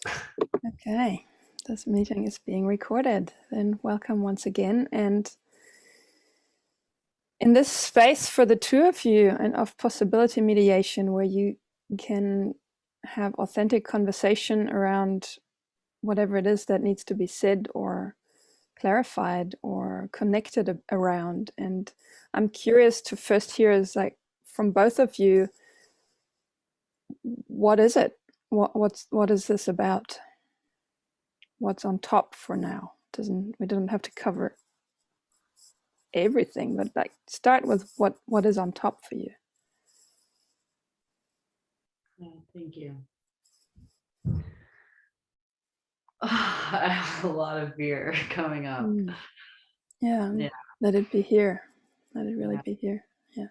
Okay, this meeting is being recorded. Then welcome once again. And in this space for the two of you and of possibility mediation, where you can have authentic conversation around whatever it is that needs to be said or clarified or connected around. And I'm curious to first hear is like from both of you, what is it? What is this about? What's on top for now? We don't have to cover everything, but like start with what is on top for you. Thank you. I have a lot of fear coming up. Yeah, Yeah. let it be here. Let it really Yeah. be here. Yeah.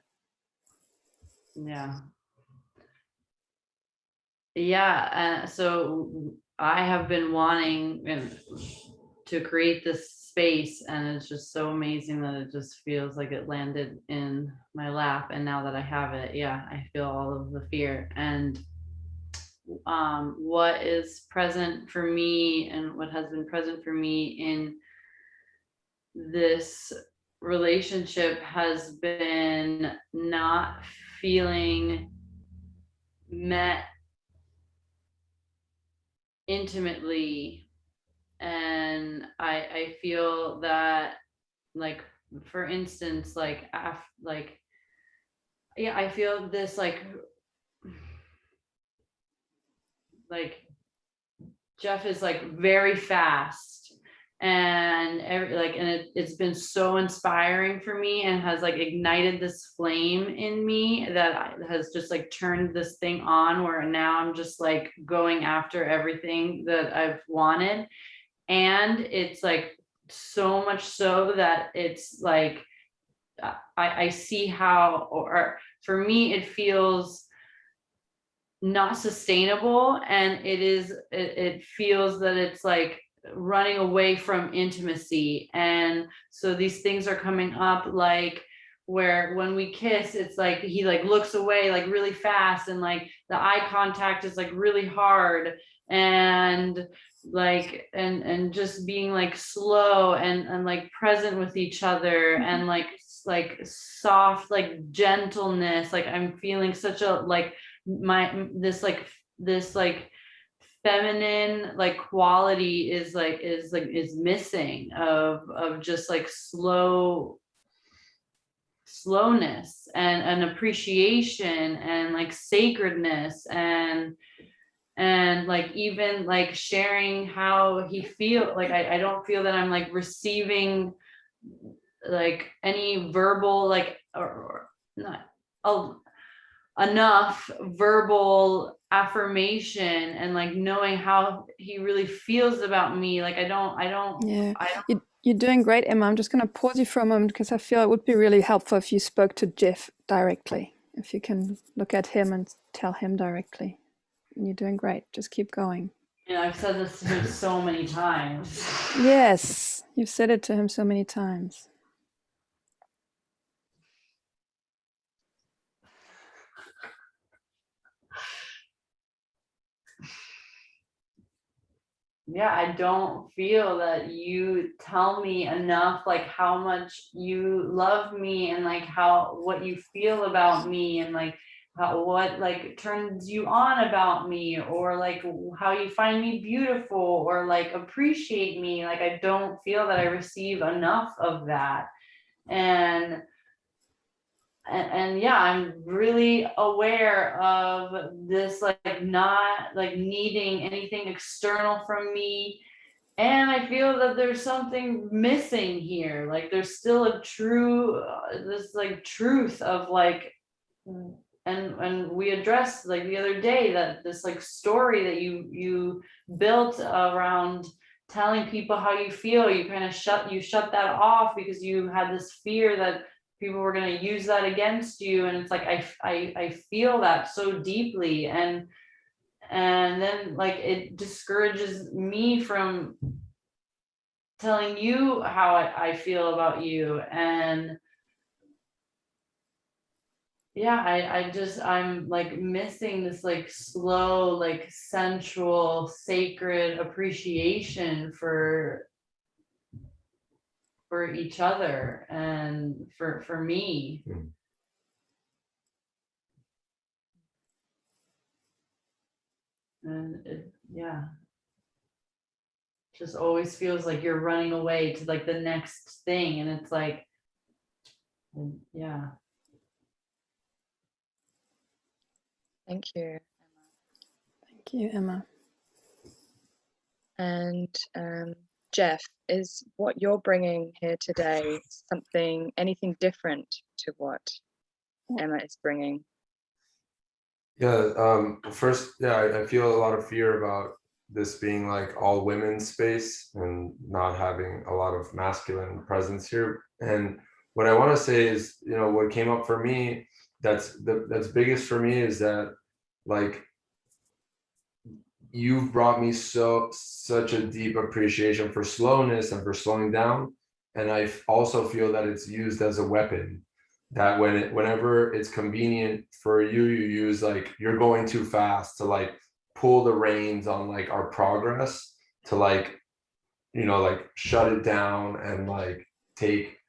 Yeah. So I have been wanting to create this space, and it's just so amazing that it just feels like it landed in my lap. And now that I have it, yeah, I feel all of the fear. And what is present for me and what has been present for me in this relationship has been not feeling met intimately. And I feel that, like, for instance, like yeah, I feel this like Jeff is like very fast, and it's been so inspiring for me and has like ignited this flame in me that has just like turned this thing on where now I'm just like going after everything that I've wanted. And it's like so much so that it's like I see how, or for me it feels not sustainable, and it feels that it's like running away from intimacy. And so these things are coming up, like where when we kiss, it's like he like looks away like really fast, and like the eye contact is like really hard, and and just being like slow and like present with each other, and like soft like gentleness. Like I'm feeling such a like my this like feminine like quality is missing of just like slowness and an appreciation and like sacredness, and like even like sharing how he feel. Like I don't feel that I'm like receiving like any verbal like or not enough verbal affirmation, and like knowing how he really feels about me. Like Yeah, I don't you're doing great, Emma. I'm just going to pause you for a moment because I feel it would be really helpful if you spoke to Jeff directly. If you can look at him and tell him directly. You're doing great. Just keep going. I've said this to him so many times. Yes, you've said it to him so many times. Yeah, I don't feel that you tell me enough like how much you love me, and like how what you feel about me, and like how what like turns you on about me, or like how you find me beautiful, or like appreciate me. Like I don't feel that I receive enough of that. And and yeah, I'm really aware of this, like not like needing anything external from me. And I feel that there's something missing here. Like there's still a true, this like truth of like, and we addressed like the other day that this like story that you built around telling people how you feel. You kind of shut that off because you had this fear that people were going to use that against you. And it's like I feel that so deeply. And then like it discourages me from telling you how I feel about you. And yeah, I'm like missing this like slow, like sensual, sacred appreciation for each other and for me. Mm. And it, yeah, just always feels like you're running away to like the next thing, and it's like, yeah. Thank you. Thank you, Emma. And Jeff, is what you're bringing here today anything different to what Emma is bringing? Yeah, first, yeah, I feel a lot of fear about this being like all women's space and not having a lot of masculine presence here. And what I want to say is, what came up for me, that's biggest for me is that, like, you've brought me such a deep appreciation for slowness and for slowing down. And I also feel that it's used as a weapon, that whenever it's convenient for you, you use, like, you're going too fast to like pull the reins on like our progress, to like, like shut it down and like take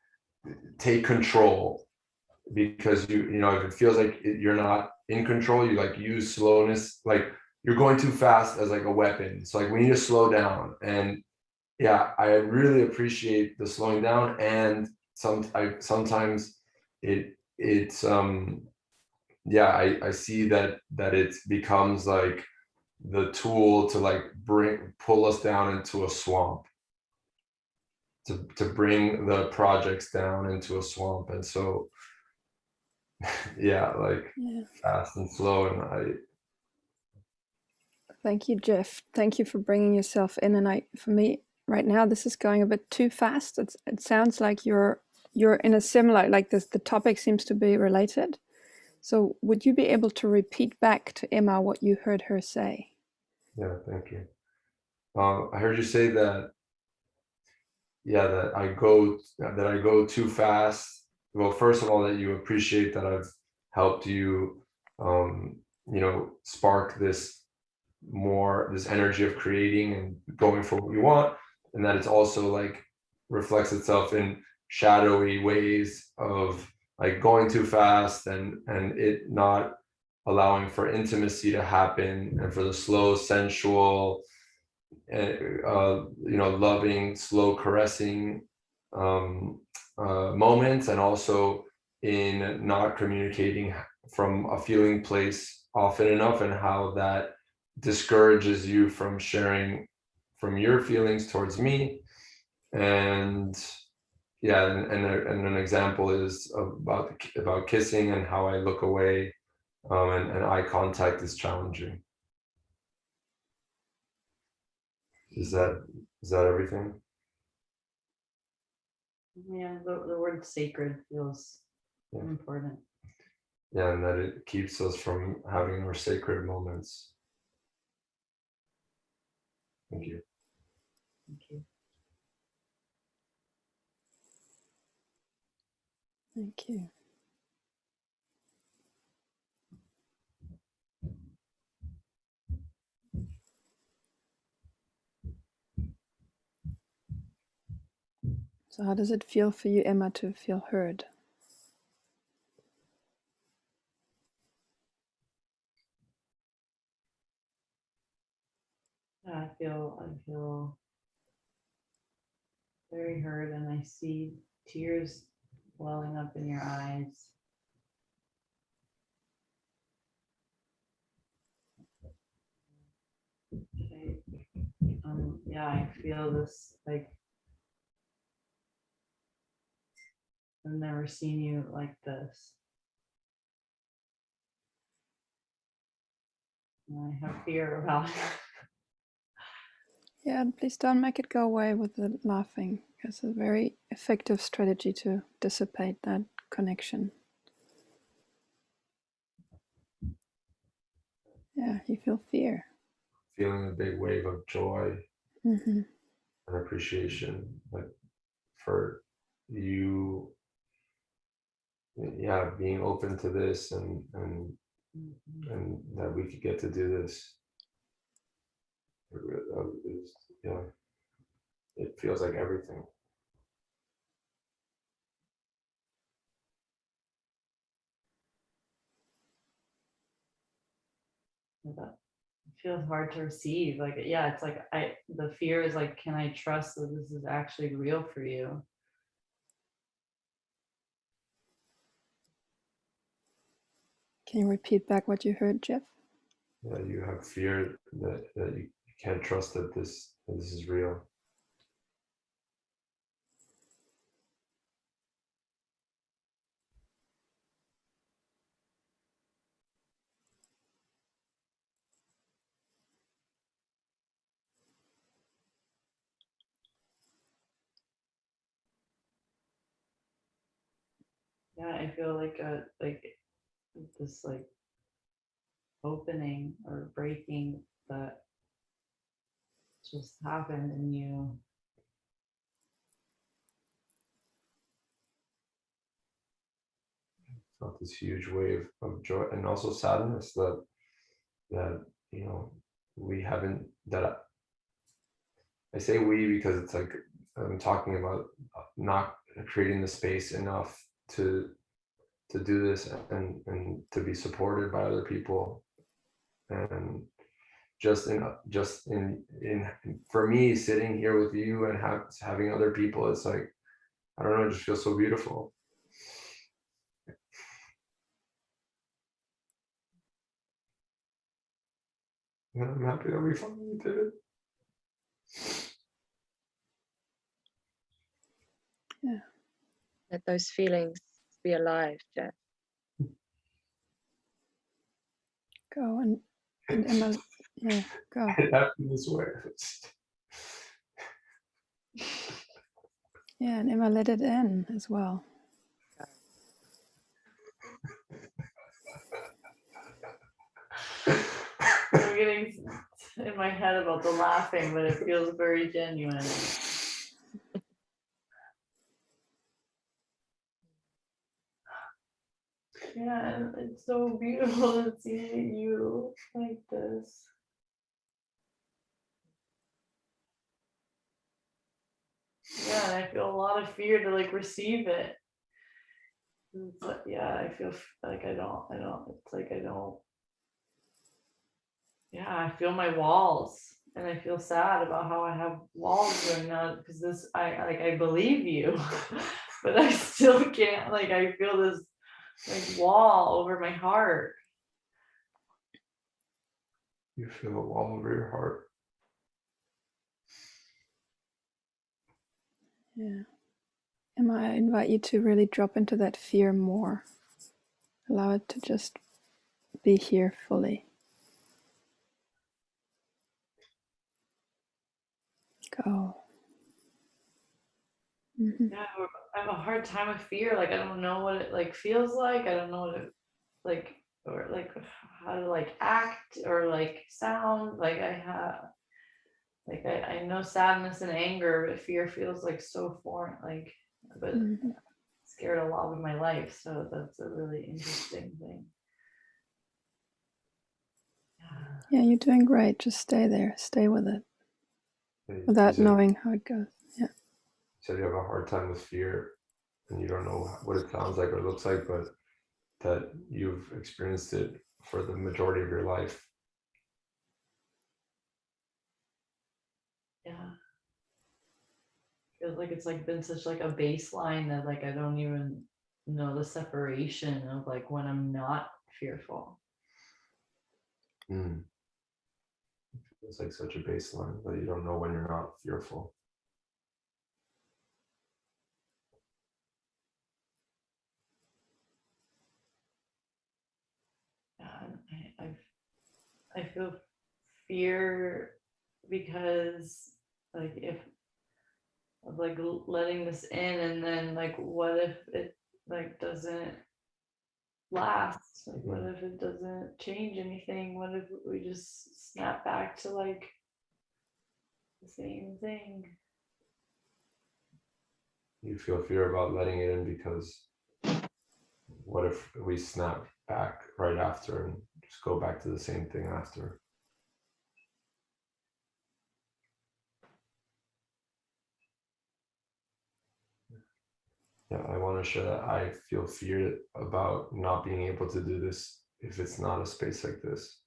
control, because if it feels like you're not in control, you like use slowness, like you're going too fast as like a weapon. So like we need to slow down. And yeah, I really appreciate the slowing down. And sometimes it's yeah, I see that it becomes like the tool to like pull us down into a swamp, to bring the projects down into a swamp. And so yeah, like Yeah. fast and slow. And Thank you, Jeff. Thank you for bringing yourself in. And for me, right now, this is going a bit too fast. It sounds like you're in a similar, like this. The topic seems to be related. So, would you be able to repeat back to Emma what you heard her say? yeah, thank you. I heard you say that, yeah, that I go too fast. Well, first of all, that you appreciate that I've helped you, spark this energy of creating and going for what you want, and that it's also like reflects itself in shadowy ways of like going too fast, and it not allowing for intimacy to happen, and for the slow, sensual, loving, slow caressing moments, and also in not communicating from a feeling place often enough, and how that discourages you from sharing from your feelings towards me. And yeah, and an example is about kissing, and how I look away, and eye contact is challenging. Is that everything? Yeah, the word sacred feels Yeah. important. Yeah, and that it keeps us from having our sacred moments. Thank you. Thank you. Thank you. So, how does it feel for you, Emma, to feel heard? I feel very heard, and I see tears welling up in your eyes. Yeah, I feel this, like, I've never seen you like this. And I have fear about it. Yeah, and please don't make it go away with the laughing. It's a very effective strategy to dissipate that connection. Yeah, you feel fear. Feeling a big wave of joy Mm-hmm. and appreciation, like for you, yeah, being open to this and that we could get to do this. Yeah, it feels like everything. That feels hard to receive. Like, yeah, it's like the fear is like, can I trust that this is actually real for you? Can you repeat back what you heard, Jeff? Yeah, you have fear that you can't trust that this is real. Yeah, I feel like this like opening or breaking that just happened in you. Felt this huge wave of joy and also sadness that you know we haven't that I say we because it's like I'm talking about not creating the space enough to do this and to be supported by other people, and just in for me sitting here with you and having other people, it's like I don't know, it just feels so beautiful. And I'm happy that we finally did it. Yeah. Let those feelings be alive, Jeff. Go and Emma, yeah, go. It happened this way. Yeah, and Emma, let it in as well. I'm getting in my head about the laughing, but it feels very genuine. Yeah, it's so beautiful to see you like this. Yeah, and I feel a lot of fear to like receive it. It's like, yeah, I feel like I don't, it's like I don't, yeah, I feel my walls and I feel sad about how I have walls going on because this, I believe you, but I still can't, like, I feel this like wall over my heart. You feel a wall over your heart. Yeah. Emma, I invite you to really drop into that fear more. Allow it to just be here fully. Go. Mm-hmm. Yeah, I have a hard time with fear. Like, I don't know what it like feels like. I don't know what it like, or like how to like act or like sound. Like I have, like I know sadness and anger, but fear feels like so foreign. Like, but Mm-hmm. scared a lot of my life. So that's a really interesting thing. Yeah, you're doing great. Just stay there. Stay with it without knowing how it goes. Yeah. You said you have a hard time with fear and you don't know what it sounds like or looks like, but that you've experienced it for the majority of your life. Yeah. Feels like it's like been such like a baseline that like I don't even know the separation of like when I'm not fearful. Mm. It's like such a baseline that you don't know when you're not fearful. And I feel fear because like if of like letting this in and then like what if it like doesn't last, like what if it doesn't change anything, what if we just snap back to like the same thing. You feel fear about letting it in because what if we snap back right after and just go back to the same thing after? Yeah, I want to share that I feel fear about not being able to do this if it's not a space like this.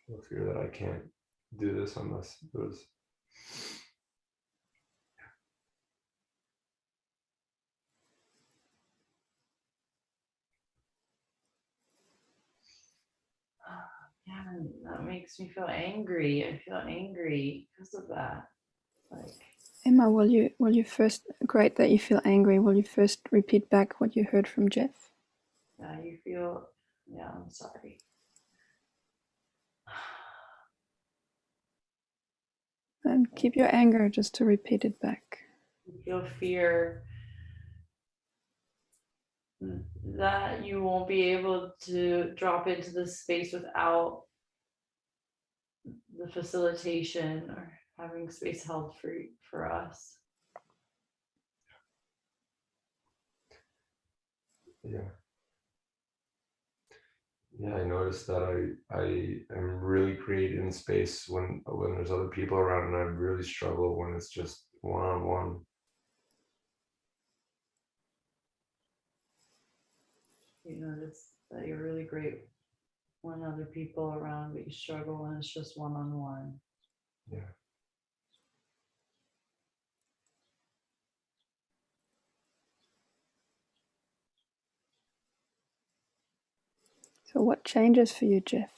I fear that I can't do this unless there's. Yeah, that makes me feel angry. I feel angry because of that. Like, Emma, will you first, great that you feel angry, will you first repeat back what you heard from Jeff? yeah, you feel, yeah, I'm sorry. And keep your anger just to repeat it back. You feel fear that you won't be able to drop into this space without the facilitation or having space held for us. Yeah. Yeah, I noticed that I am really creating space when there's other people around, and I really struggle when it's just one-on-one. You notice that you're really great when other people are around, but you struggle when it's just one-on-one. Yeah. So what changes for you, Jeff?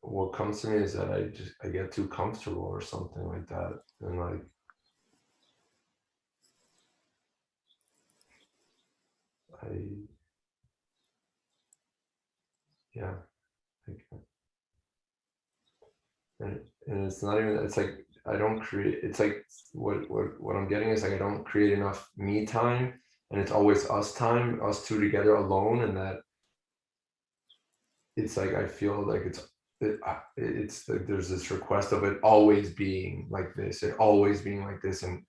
What comes to me is that I get too comfortable or something like that, and like yeah, like, and it's not even, it's like I don't create, it's like what I'm getting is like I don't create enough me time, and it's always us time, us two together alone, and that it's like I feel like it's like there's this request of it always being like this, it always being like this, and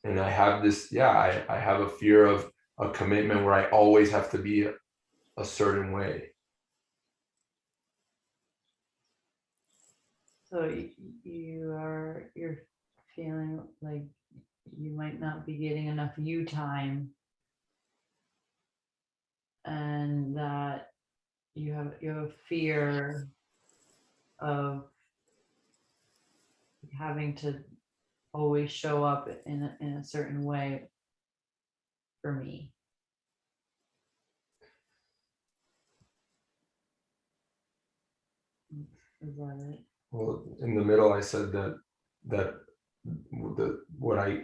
I have this, yeah, I have a fear of a commitment where I always have to be a certain way. So you're feeling like you might not be getting enough you time, and that you have a fear of having to always show up in a certain way for me. Is that it? Well, in the middle, I said that what I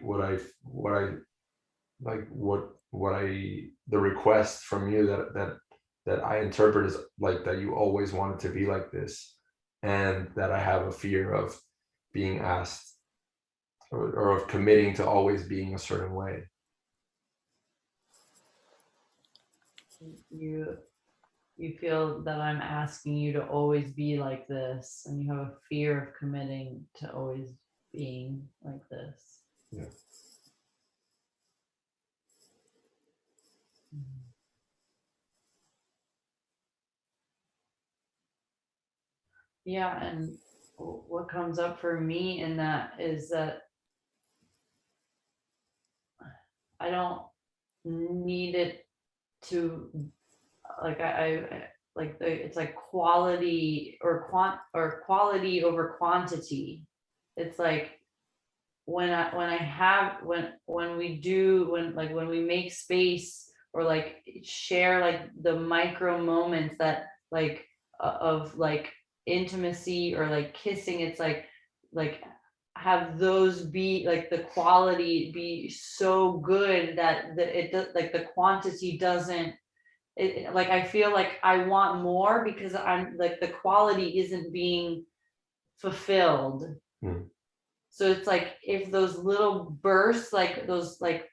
like what I the request from you that I interpret as like that you always wanted to be like this, and that I have a fear of being asked or of committing to always being a certain way. You feel that I'm asking you to always be like this, and you have a fear of committing to always being like this. Yeah. Yeah, and what comes up for me in that is that I don't need it to, like I like it's like quality or quality over quantity. It's like when we make space or like share like the micro moments that like of like intimacy or like kissing, it's like have those be like the quality be so good that it does, like the quantity doesn't, like I feel like I want more because I'm like the quality isn't being fulfilled. Hmm. So it's like if those little bursts, like those like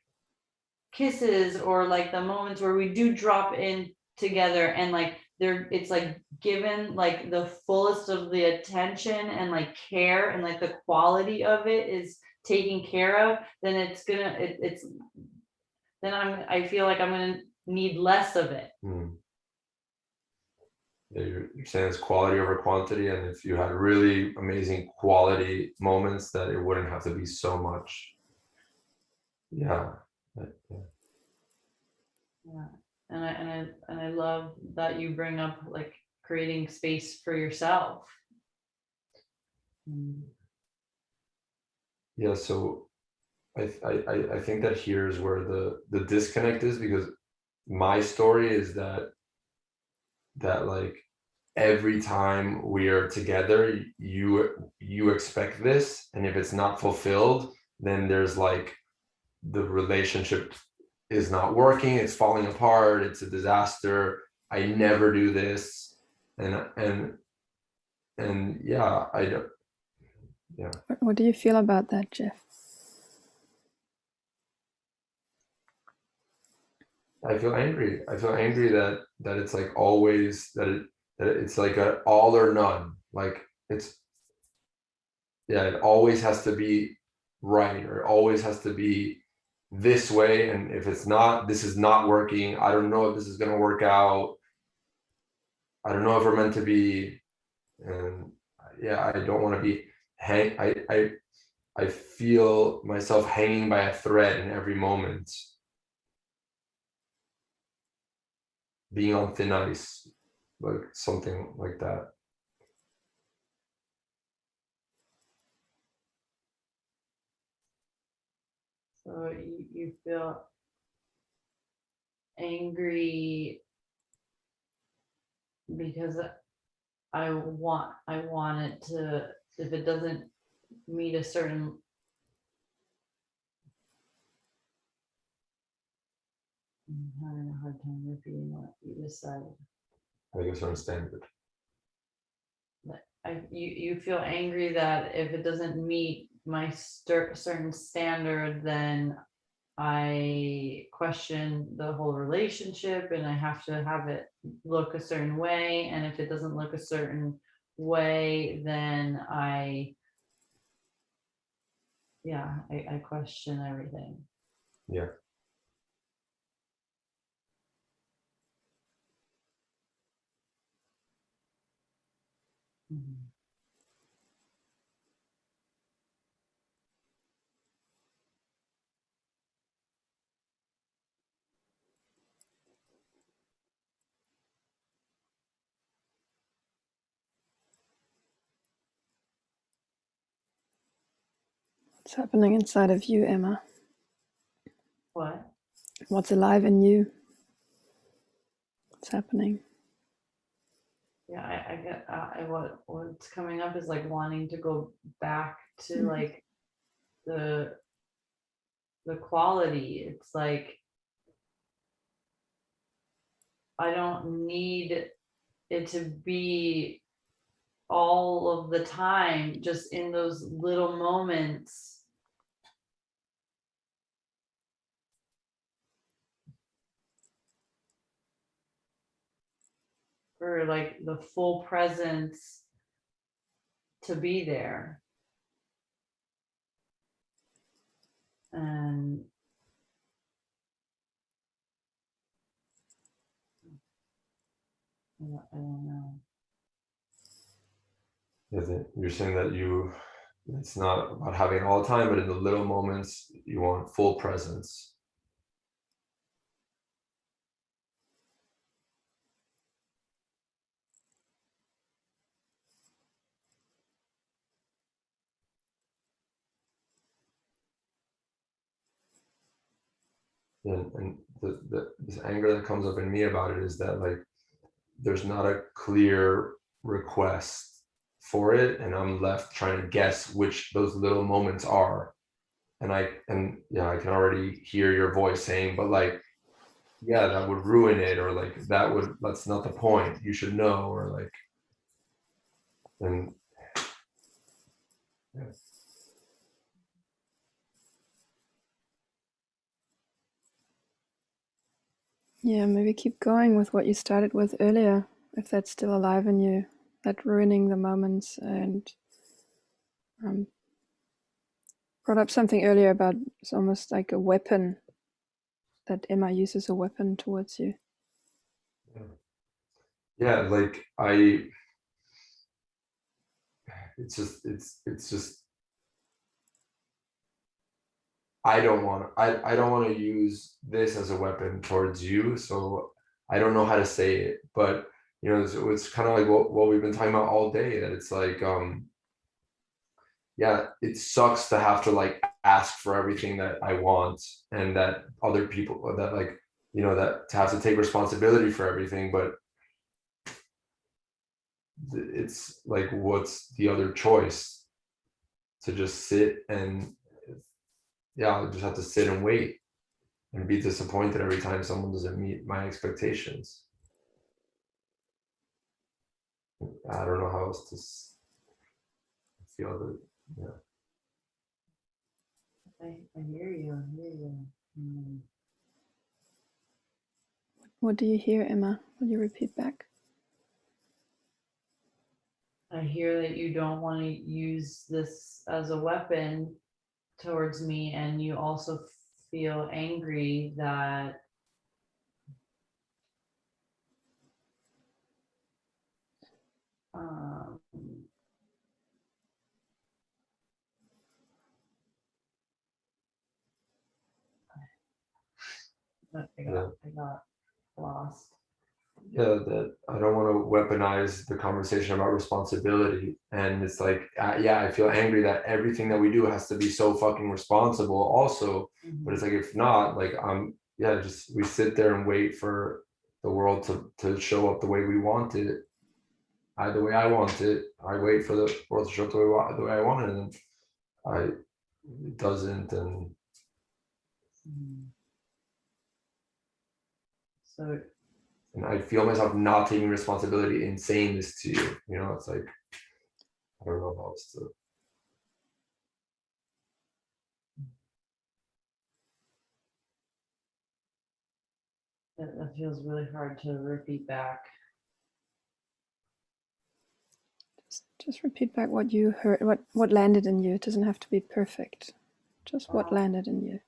kisses or like the moments where we do drop in together and like it's like given like the fullest of the attention and like care, and like the quality of it is taken care of, then it's gonna it's then I feel like I'm gonna need less of it. Yeah, you're saying it's quality over quantity, and if you had really amazing quality moments, that it wouldn't have to be so much. Yeah. Yeah. And I love that you bring up like creating space for yourself. Yeah, so I think that here's where the disconnect is, because my story is that like every time we are together, you expect this, and if it's not fulfilled, then there's like the relationship is not working, it's falling apart, it's a disaster, I never do this. And yeah, I don't, yeah. What do you feel about that, Jeff? I feel angry. I feel angry that it's like always that it's like a all or none. Like it's, yeah, it always has to be right, or it always has to be this way, and if it's not, this is not working. I don't know if this is gonna work out. I don't know if we're meant to be, and yeah, I don't want to be I feel myself hanging by a thread in every moment, being on thin ice, like something like that. So you feel angry because I want it to, if it doesn't meet a certain, I'm having a hard time repeating what you just said. I think it's certain standard. You feel angry that if it doesn't meet my certain standard, then I question the whole relationship, and I have to have it look a certain way. And if it doesn't look a certain way, then I question everything. Yeah. Mhm. What's happening inside of you, Emma? What? What's alive in you? What's happening? Yeah, I get what's coming up is like wanting to go back to like the quality. It's like I don't need it to be all of the time, just in those little moments. For like the full presence to be there. And I don't know. You're saying that it's not about having it all the time, but in the little moments, you want full presence. And this anger that comes up in me about it is that like there's not a clear request for it, and I'm left trying to guess which those little moments are. And yeah, I can already hear your voice saying, but like, yeah, that would ruin it, or like that's not the point, you should know, or like, and yeah. Yeah, maybe keep going with what you started with earlier if that's still alive in you, that ruining the moments. And brought up something earlier about it's almost like a weapon, that Emma uses a weapon towards you. Yeah, like it's just I don't want to use this as a weapon towards you, so I don't know how to say it, but you know, it's kind of like what we've been talking about all day, that it's like yeah, it sucks to have to like ask for everything that I want, and that other people, that like, you know, that to have to take responsibility for everything, but it's like, what's the other choice? To just sit and, yeah, I'll just have to sit and wait and be disappointed every time someone doesn't meet my expectations. I don't know how else to feel that. Yeah. I hear you. I hear you. What do you hear, Emma? Will you repeat back? I hear that you don't want to use this as a weapon towards me, and you also feel angry that I got lost. Yeah, that I don't want to weaponize the conversation about responsibility. And it's like, yeah, I feel angry that everything that we do has to be so fucking responsible also. But it's like, if not, like, yeah, just we sit there and wait for the world to show up the way we want it. The way I want it. I wait for the world to show up the way I want it, and then it doesn't. And So and I feel myself not taking responsibility in saying this to you. You know, it's like, I don't know how else to. that feels really hard to repeat back. Just repeat back what you heard, what landed in you. It doesn't have to be perfect. Just what landed in you.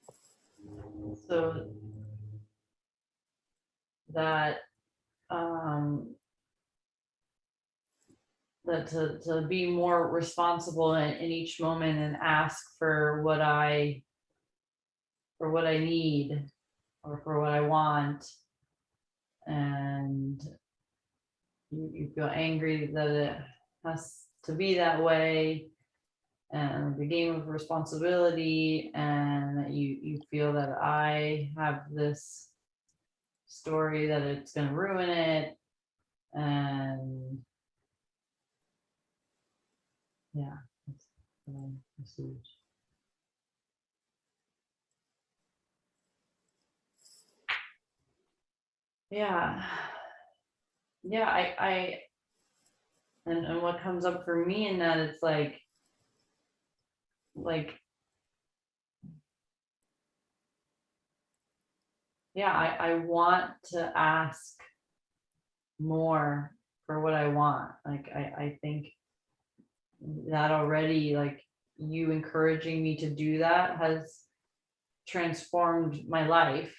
So that that to be more responsible in each moment and ask for what I need or for what I want, and you feel angry that it has to be that way, and the game of responsibility, and that you feel that I have this story that it's going to ruin it, and yeah, that's huge. Yeah, I and what comes up for me in that, it's like yeah, I want to ask more for what I want. Like I think that already, like, you encouraging me to do that has transformed my life.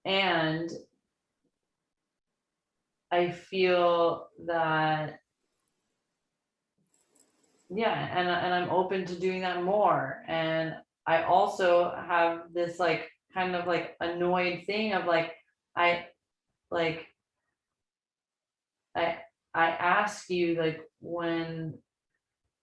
And I feel that, yeah, and I'm open to doing that more. And I also have this like kind of like annoyed thing of like, I like I I ask you, like, when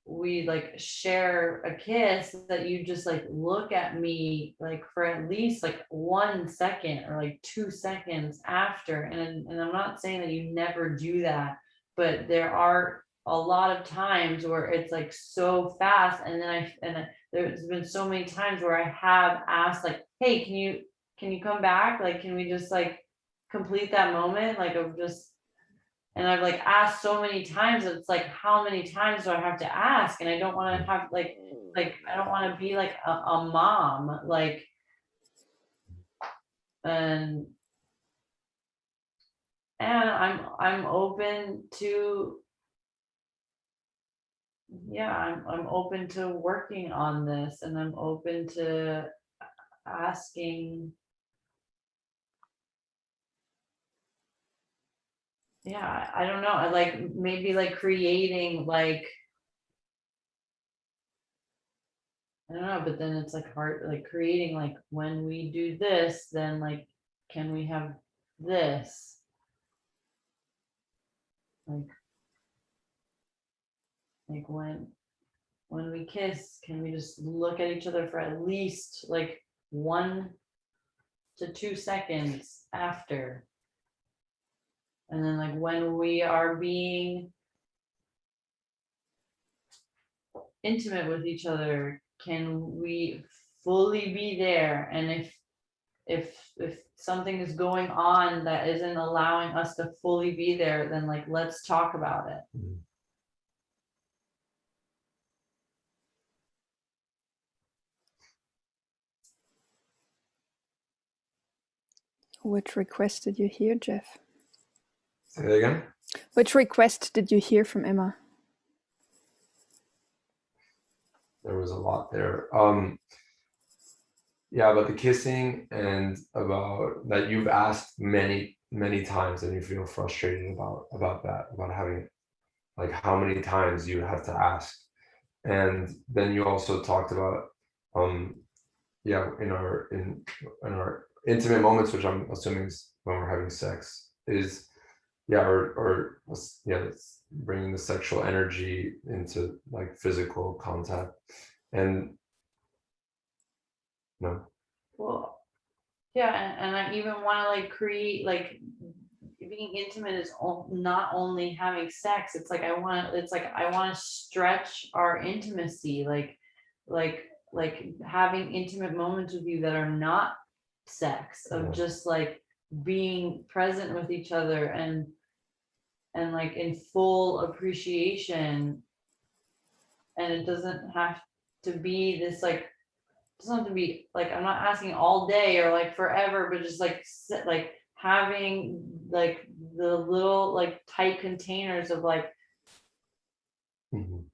we like share a kiss, that you just like look at me like for at least like 1 second or like 2 seconds after. And I'm not saying that you never do that, but there are a lot of times where it's like so fast. And then there's been so many times where I have asked like, hey, can you come back, like, can we just like complete that moment, like, of just. And I've like asked so many times, it's like, how many times do I have to ask? And I don't want to have like I don't want to be like a mom, like, and And I'm open to, yeah, I'm open to working on this, and I'm open to asking. Yeah, I don't know. I like maybe like creating like, I don't know, but then it's like hard, like creating like when we do this, then like, can we have this? Like when we kiss, can we just look at each other for at least like 1 to 2 seconds after? And then like when we are being intimate with each other, can we fully be there? And if something is going on that isn't allowing us to fully be there, then like let's talk about it. Which request did you hear, Jeff? Say that again. Which request did you hear from Emma? There was a lot there. Yeah, about the kissing and about that you've asked many, many times and you feel frustrated about that, about having like how many times you have to ask. And then you also talked about yeah, in our intimate moments, which I'm assuming is when we're having sex, is yeah, or yeah, it's bringing the sexual energy into like physical contact. And no, Well, yeah, and I even want to like create like being intimate is not only having sex. It's like I want to stretch our intimacy, like having intimate moments with you that are not sex, of Yeah. just like being present with each other and like in full appreciation. And it doesn't have to be this like, doesn't have to be like, I'm not asking all day or like forever, but just like like having like the little like tight containers of like Mhm.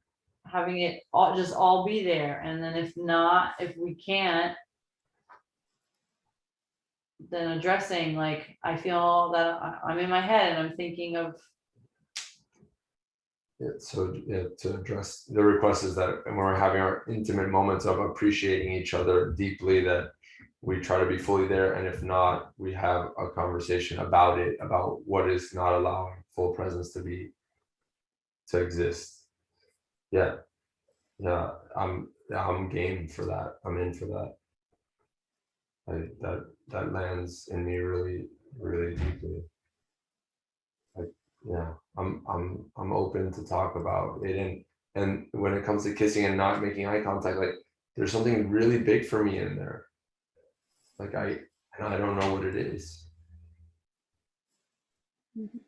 having it all just all be there. And then if we can't, then addressing like, I feel that I'm in my head and I'm thinking of. Yeah, so yeah, to address the request is that when we're having our intimate moments of appreciating each other deeply, that we try to be fully there, and if not, we have a conversation about it, about what is not allowing full presence to exist. Yeah, yeah, I'm game for that. I'm in for that. That lands in me really, really deeply. Like, yeah, I'm open to talk about it. And when it comes to kissing and not making eye contact, like there's something really big for me in there. Like I don't know what it is. Mhm.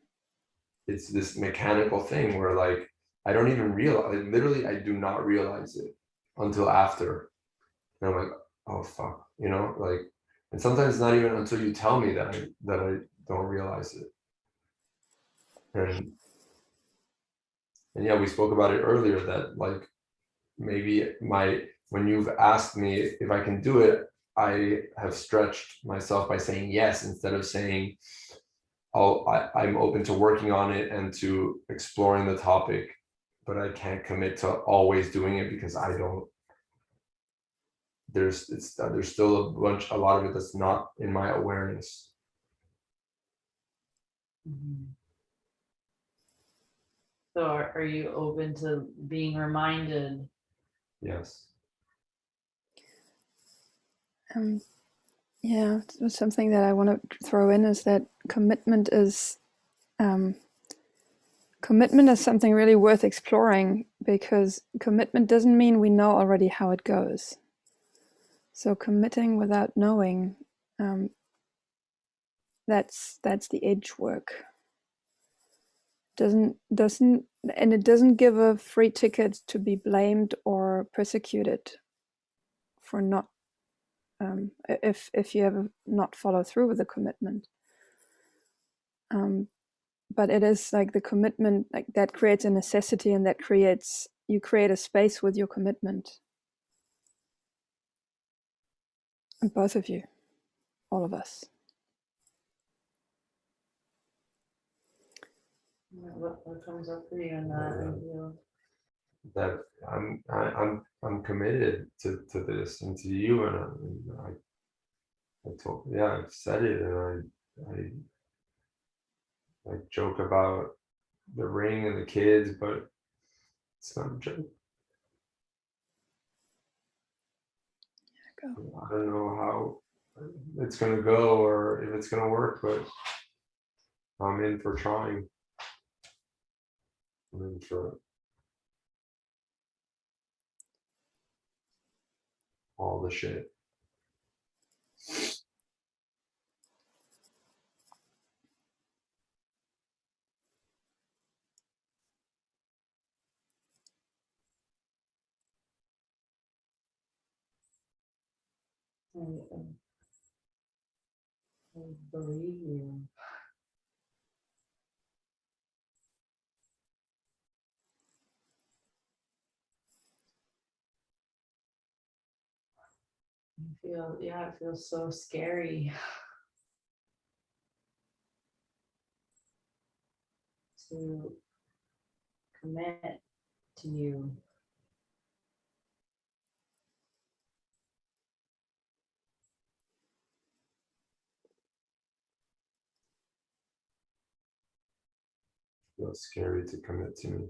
It's this mechanical thing where like I don't even realize, like, literally I do not realize it until after. And I'm like, oh fuck, you know, like, and sometimes not even until you tell me that I don't realize it. And yeah, we spoke about it earlier that like maybe when you've asked me if I can do it, I have stretched myself by saying yes instead of saying I'm open to working on it and to exploring the topic, but I can't commit to always doing it because I don't. There's still a lot of it that's not in my awareness. So are you open to being reminded? Yes. Yeah, something that I want to throw in is that commitment is something really worth exploring, because commitment doesn't mean we know already how it goes. So committing without knowing, that's the edge work. Doesn't and it doesn't give a free ticket to be blamed or persecuted for not if you ever not follow through with a commitment. but it is like the commitment, like that creates a necessity, and that creates, you create a space with your commitment. And both of you, all of us. What comes up for you in that? That I'm committed to this and to you, and I told, yeah, I've said it, and I joke about the ring and the kids, but it's not a joke. Go. I don't know how it's gonna go or if it's gonna work, but I'm in for trying. I'm in for all the shit. I believe you. It feels so scary to commit to you. Feels scary to commit to me.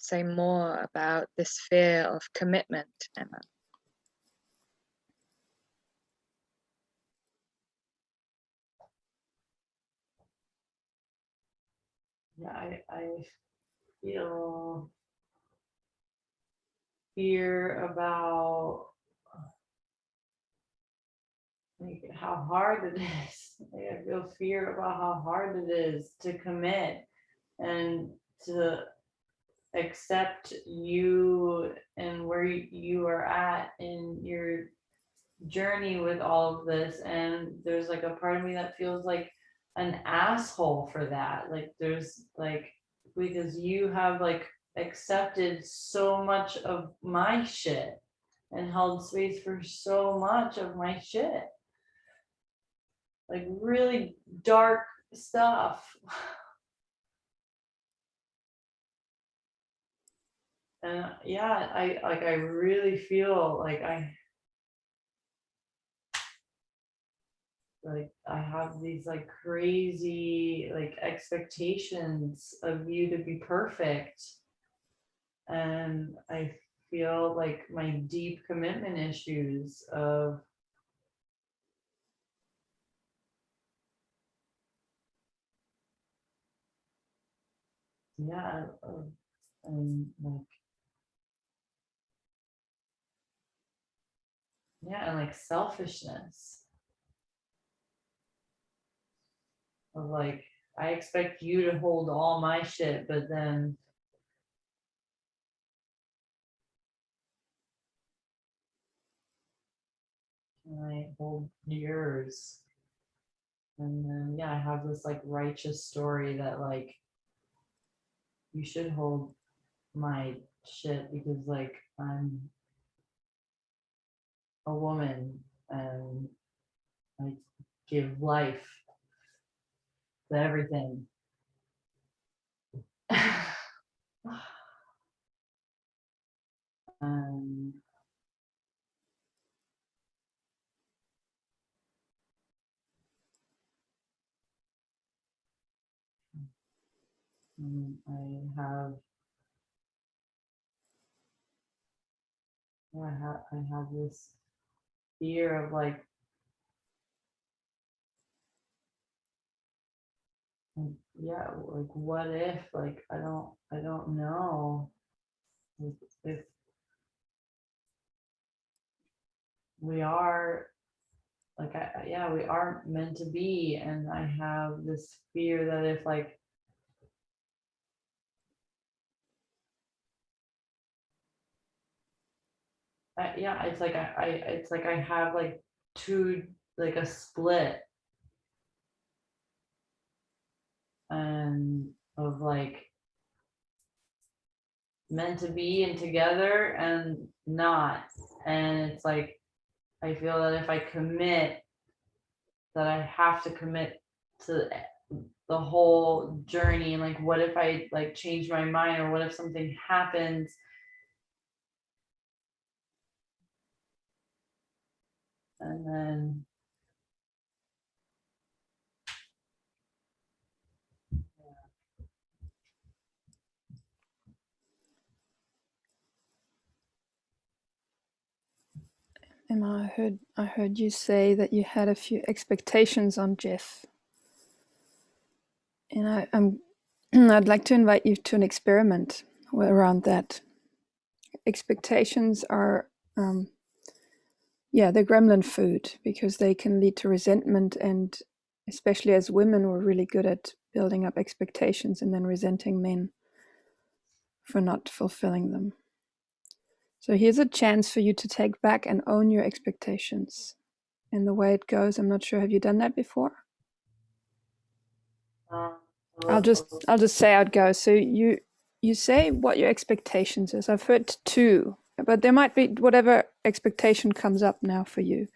Say more about this fear of commitment, Emma. Yeah, I feel fear about like how hard it is. Like, I feel fear about how hard it is to commit and to accept you and where you are at in your journey with all of this. And there's like a part of me that feels like an asshole for that. Like there's like, because you have like accepted so much of my shit and held space for so much of my shit. Like really dark stuff. And yeah, I really feel like I have these like crazy like expectations of you to be perfect. And I feel like my deep commitment issues of yeah, and like yeah, and like selfishness of like I expect you to hold all my shit, but then can I hold yours? And then yeah, I have this like righteous story that like you should hold my shit because like I'm a woman and I give life to everything. um, I have this fear of like yeah, like what if like I don't know if we are like yeah, we are meant to be, and I have this fear that if like yeah, it's like it's like I have like two, like a split and of like meant to be and together and not. And it's like I feel that if I commit, that I have to commit to the whole journey. And like, what if I like change my mind, or what if something happens? And then Emma, I heard you say that you had a few expectations on Jeff, and I'd like to invite you to an experiment around that. Expectations are, they're gremlin food because they can lead to resentment, and especially as women, we're really good at building up expectations and then resenting men for not fulfilling them. So here's a chance for you to take back and own your expectations. And the way it goes, I'm not sure, have you done that before? I'll just say how it goes. So you say what your expectations is. I've heard 2, but there might be whatever expectation comes up now for you.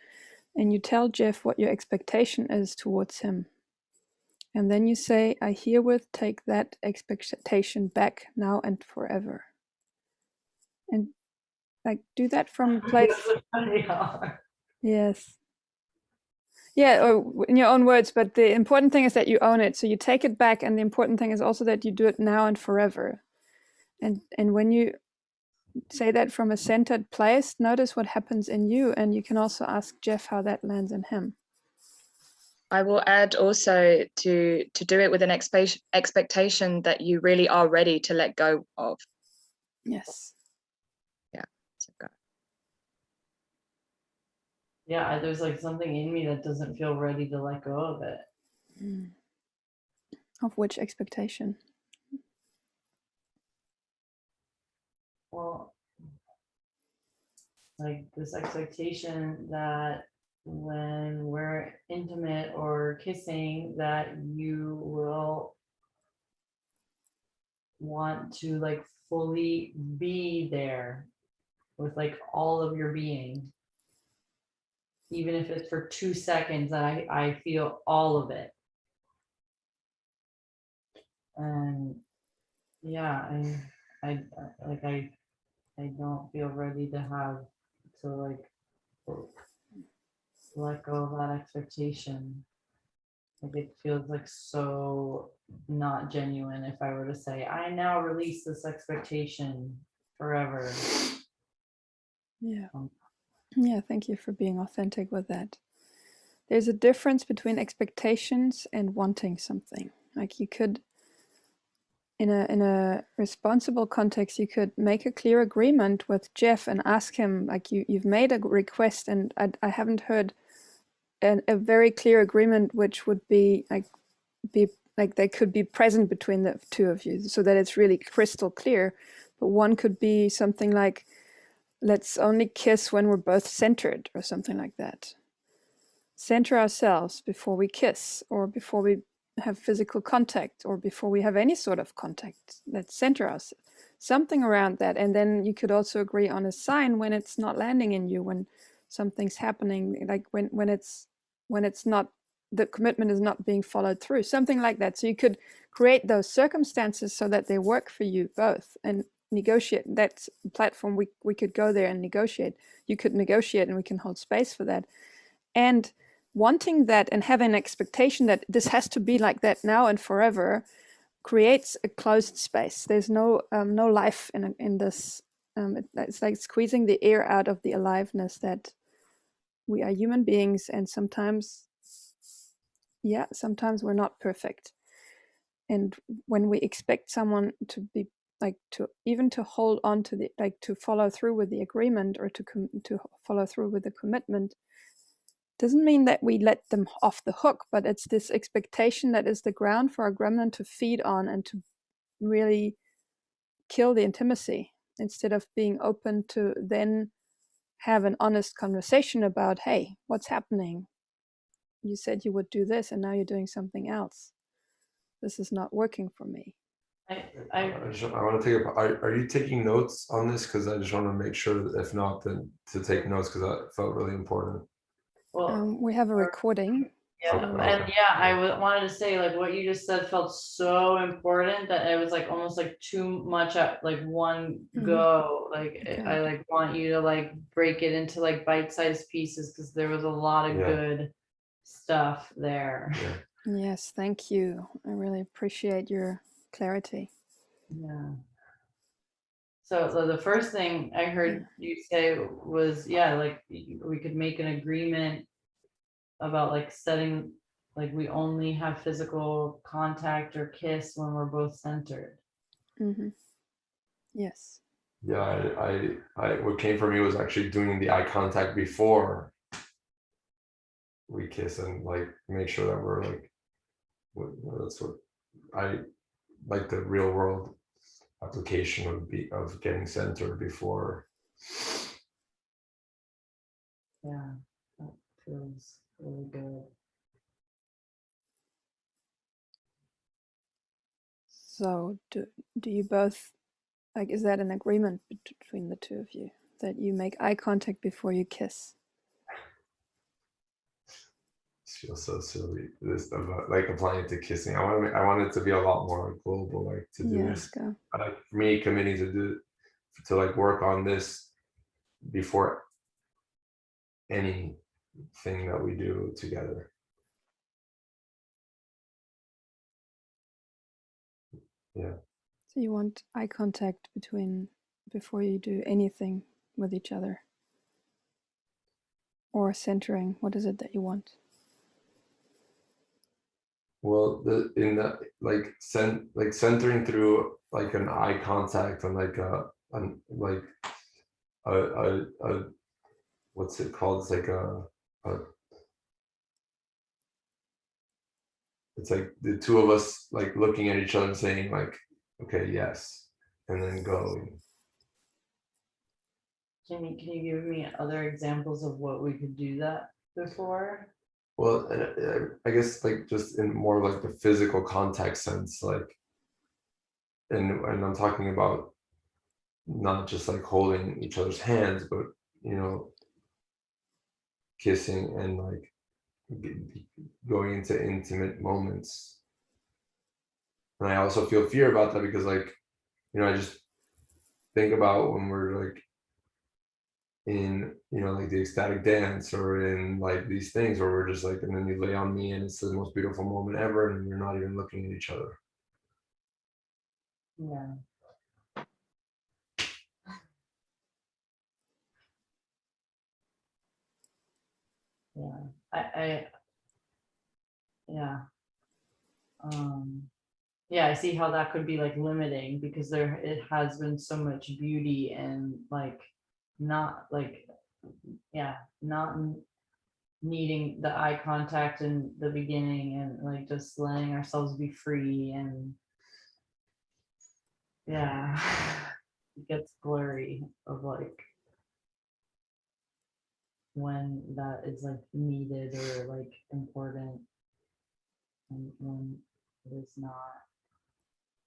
And you tell Jeff what your expectation is towards him. And then you say, I herewith take that expectation back now and forever. And like do that from a place. Yes. Yeah, or in your own words, but the important thing is that you own it. So you take it back, and the important thing is also that you do it now and forever. And when you say that from a centered place, notice what happens in you, and you can also ask Jeff how that lands in him. I will add also to do it with an expectation that you really are ready to let go of. Yes. Yeah. So go. Yeah, there's like something in me that doesn't feel ready to let go of it. Of which expectation? Well, like this expectation that when we're intimate or kissing, that you will want to like fully be there with like all of your being, even if it's for 2 seconds, that I feel all of it. And yeah, I like I don't feel ready to have to like let go of that expectation. Like it feels like so not genuine if I were to say, I now release this expectation forever. Yeah. Yeah, thank you for being authentic with that. There's a difference between expectations and wanting something. Like you could, in a responsible context, you could make a clear agreement with Jeff and ask him, like you've made a request, and I haven't heard a very clear agreement which would be like they could be present between the 2 of you, so that it's really crystal clear. But one could be something like, let's only kiss when we're both centered, or something like that. Center ourselves before we kiss, or before we have physical contact, or before we have any sort of contact. Let's center us, something around that. And then you could also agree on a sign when it's not landing in you, when something's happening, like when it's not, the commitment is not being followed through, something like that. So you could create those circumstances so that they work for you both, and negotiate. That's a platform we could go there and negotiate. You could negotiate, and we can hold space for that. And wanting that and having an expectation that this has to be like that now and forever creates a closed space. There's no life in this. It's like squeezing the air out of the aliveness that we are human beings, and sometimes we're not perfect. And when we expect someone to be like, to even to hold on to the, like to follow through with the agreement, or to follow through with the commitment, doesn't mean that we let them off the hook, but it's this expectation that is the ground for our gremlin to feed on and to really kill the intimacy, instead of being open to then have an honest conversation about, hey, what's happening? You said you would do this and now you're doing something else. This is not working for me. I I want to take are you taking notes on this? Because I just want to make sure that if not, then to take notes, because that felt really important. well, We have a recording. yeah, Okay. and yeah, wanted to say, like, what you just said felt so important that it was like almost like too much at like one go. Like Okay. I like want you to like break it into like bite-sized pieces, because there was a lot of good stuff there. Yeah. Yes, thank you. I really appreciate your clarity. Yeah. So the first thing I heard you say was, yeah, like we could make an agreement about like setting, like we only have physical contact or kiss when we're both centered. Yes. Yeah, I what came for me was actually doing the eye contact before we kiss, and like make sure that we're like, that's what I like, the real world application of getting centered before. Yeah, that feels really good. So do you both, like, is that an agreement between the two of you that you make eye contact before you kiss? This feels so silly. This about like applying it to kissing. I want it to be a lot more global, like to do Yes, this. go. Like me committing to like work on this before anything that we do together. Yeah. So you want eye contact before you do anything with each other? Or centering, what is it that you want? Well, like centering through like an eye contact and like a what's it called? It's like it's like the two of us like looking at each other and saying like, okay, yes, and then going. Can you give me other examples of what we could do that before? Well, I guess like just in more like the physical contact sense, like, and I'm talking about not just like holding each other's hands, but kissing and like going into intimate moments. And I also feel fear about that because like, I just think about when we're like in, like the ecstatic dance or in like these things where we're just like, and then you lay on me and it's the most beautiful moment ever and you're not even looking at each other. Yeah. Yeah. Yeah. Yeah, I see how that could be like limiting, because it has been so much beauty and like not like, yeah, not needing the eye contact in the beginning and like just letting ourselves be free, and yeah, it gets blurry of like when that is like needed or like important and when it is not.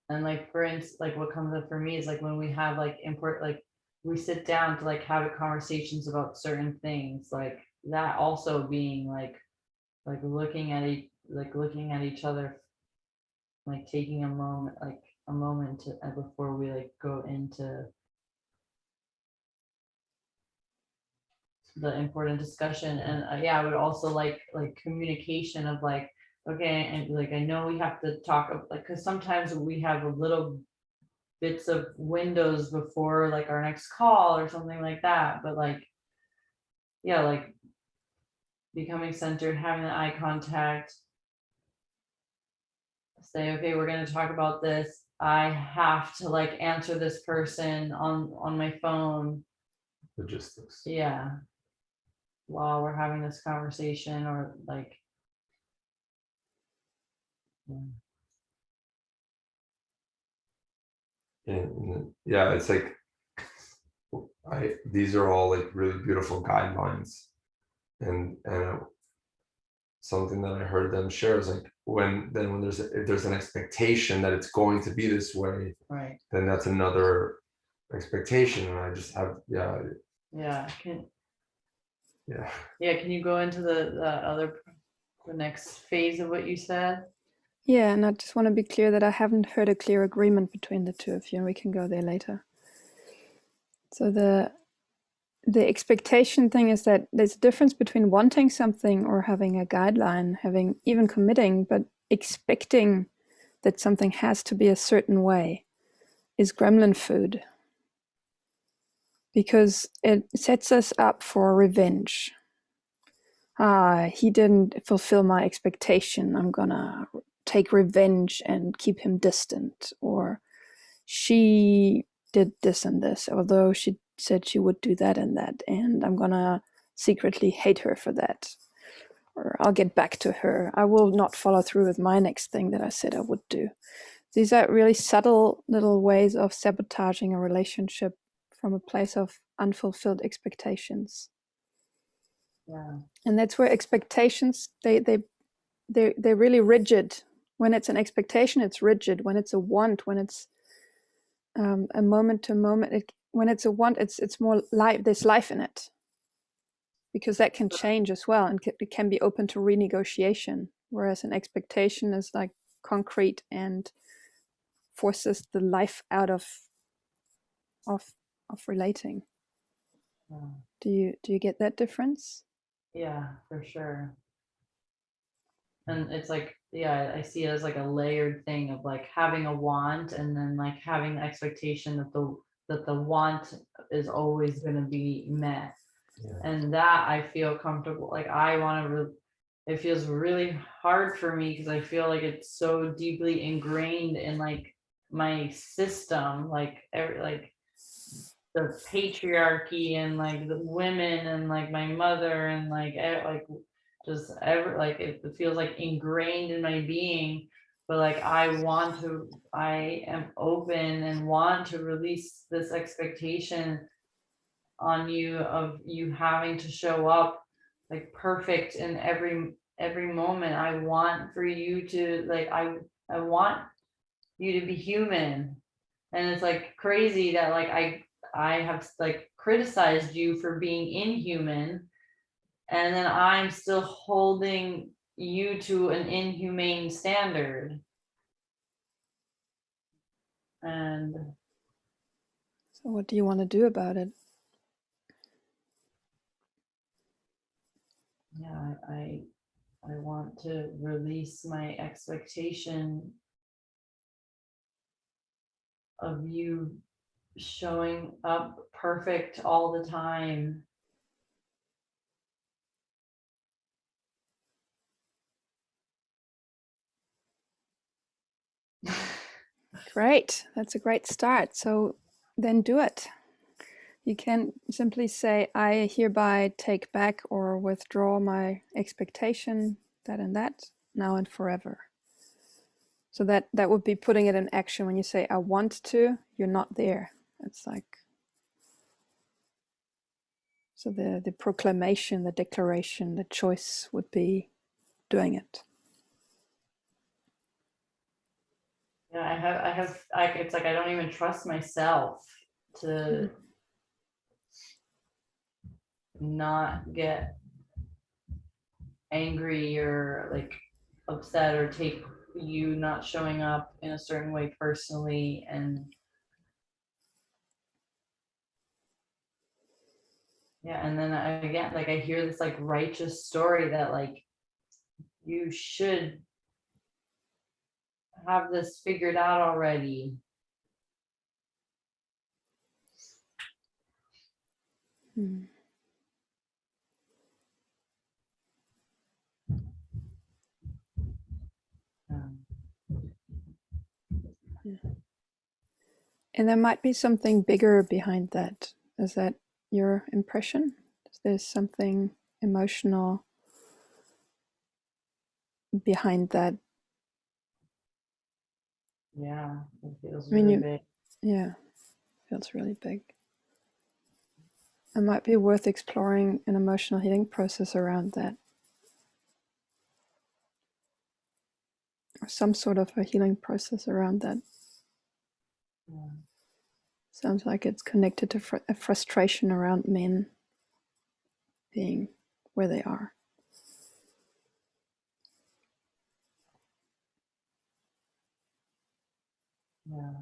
And like for instance, like what comes up for me is like when we have like like we sit down to like have conversations about certain things, like that also being like looking at each other, like taking a moment to before we like go into the important discussion. And yeah, I would also like communication of like, okay, and like I know we have to talk like, because sometimes we have a little bits of windows before like our next call or something like that, but like, yeah, like becoming centered, having the eye contact, say, okay, we're going to talk about this, I have to like answer this person on my phone. Logistics. Yeah. while we're having this conversation, or like, yeah. And yeah, it's like these are all like really beautiful guidelines, and something that I heard them share is like when if there's an expectation that it's going to be this way, Right. then that's another expectation, and I just have Yeah. yeah. Yeah. Can you go into the next phase of what you said? Yeah, and I just want to be clear that I haven't heard a clear agreement between the two of you, and we can go there later. So the expectation thing is that there's a difference between wanting something or having a guideline, having even committing, but expecting that something has to be a certain way is gremlin food, because it sets us up for revenge. He didn't fulfill my expectation, I'm gonna take revenge and keep him distant. Or she did this and this, although she said she would do that and that, and I'm gonna secretly hate her for that. Or I'll get back to her. I will not follow through with my next thing that I said I would do. These are really subtle little ways of sabotaging a relationship from a place of unfulfilled expectations. Yeah. And that's where expectations, they're really rigid. When it's an expectation, it's rigid. When it's a want, when it's a moment to moment, when it's a want, it's more life. There's life in it, because that can change as well, and it can be open to renegotiation. Whereas an expectation is like concrete and forces the life out of relating. Yeah. Do you get that difference? Yeah, for sure. And it's like, yeah, I see it as like a layered thing of like having a want, and then like having the expectation that the want is always going to be met. Yeah. And that I feel comfortable. Like I want to, it feels really hard for me because I feel like it's so deeply ingrained in like my system, like like the patriarchy and like the women and like my mother and like just ever like it feels like ingrained in my being. But like I am open and want to release this expectation on you of you having to show up like perfect in every moment. I want for you to like I want you to be human. And it's like crazy that like I have like criticized you for being inhuman, and then I'm still holding you to an inhumane standard. And So what do you want to do about it? yeah, I want to release my expectation of you showing up perfect all the time. Great, that's a great start. So then do it. You can simply say, I hereby take back or withdraw my expectation, that and that, now and forever. So that would be putting it in action. When you say, I want to, you're not there. It's like, so the proclamation, the declaration, the choice would be doing it. Yeah, I have it's like I don't even trust myself to not get angry or like upset or take you not showing up in a certain way personally. And yeah, and then again, like I hear this like righteous story that like you should have this figured out already. Hmm. Yeah. And there might be something bigger behind that. Is that your impression? Is there something emotional behind that. Yeah, it feels I mean, really big. Yeah, feels really big. It might be worth exploring an emotional healing process around that, or some sort of a healing process around that. Yeah. Sounds like it's connected to a frustration around men being where they are. Yeah.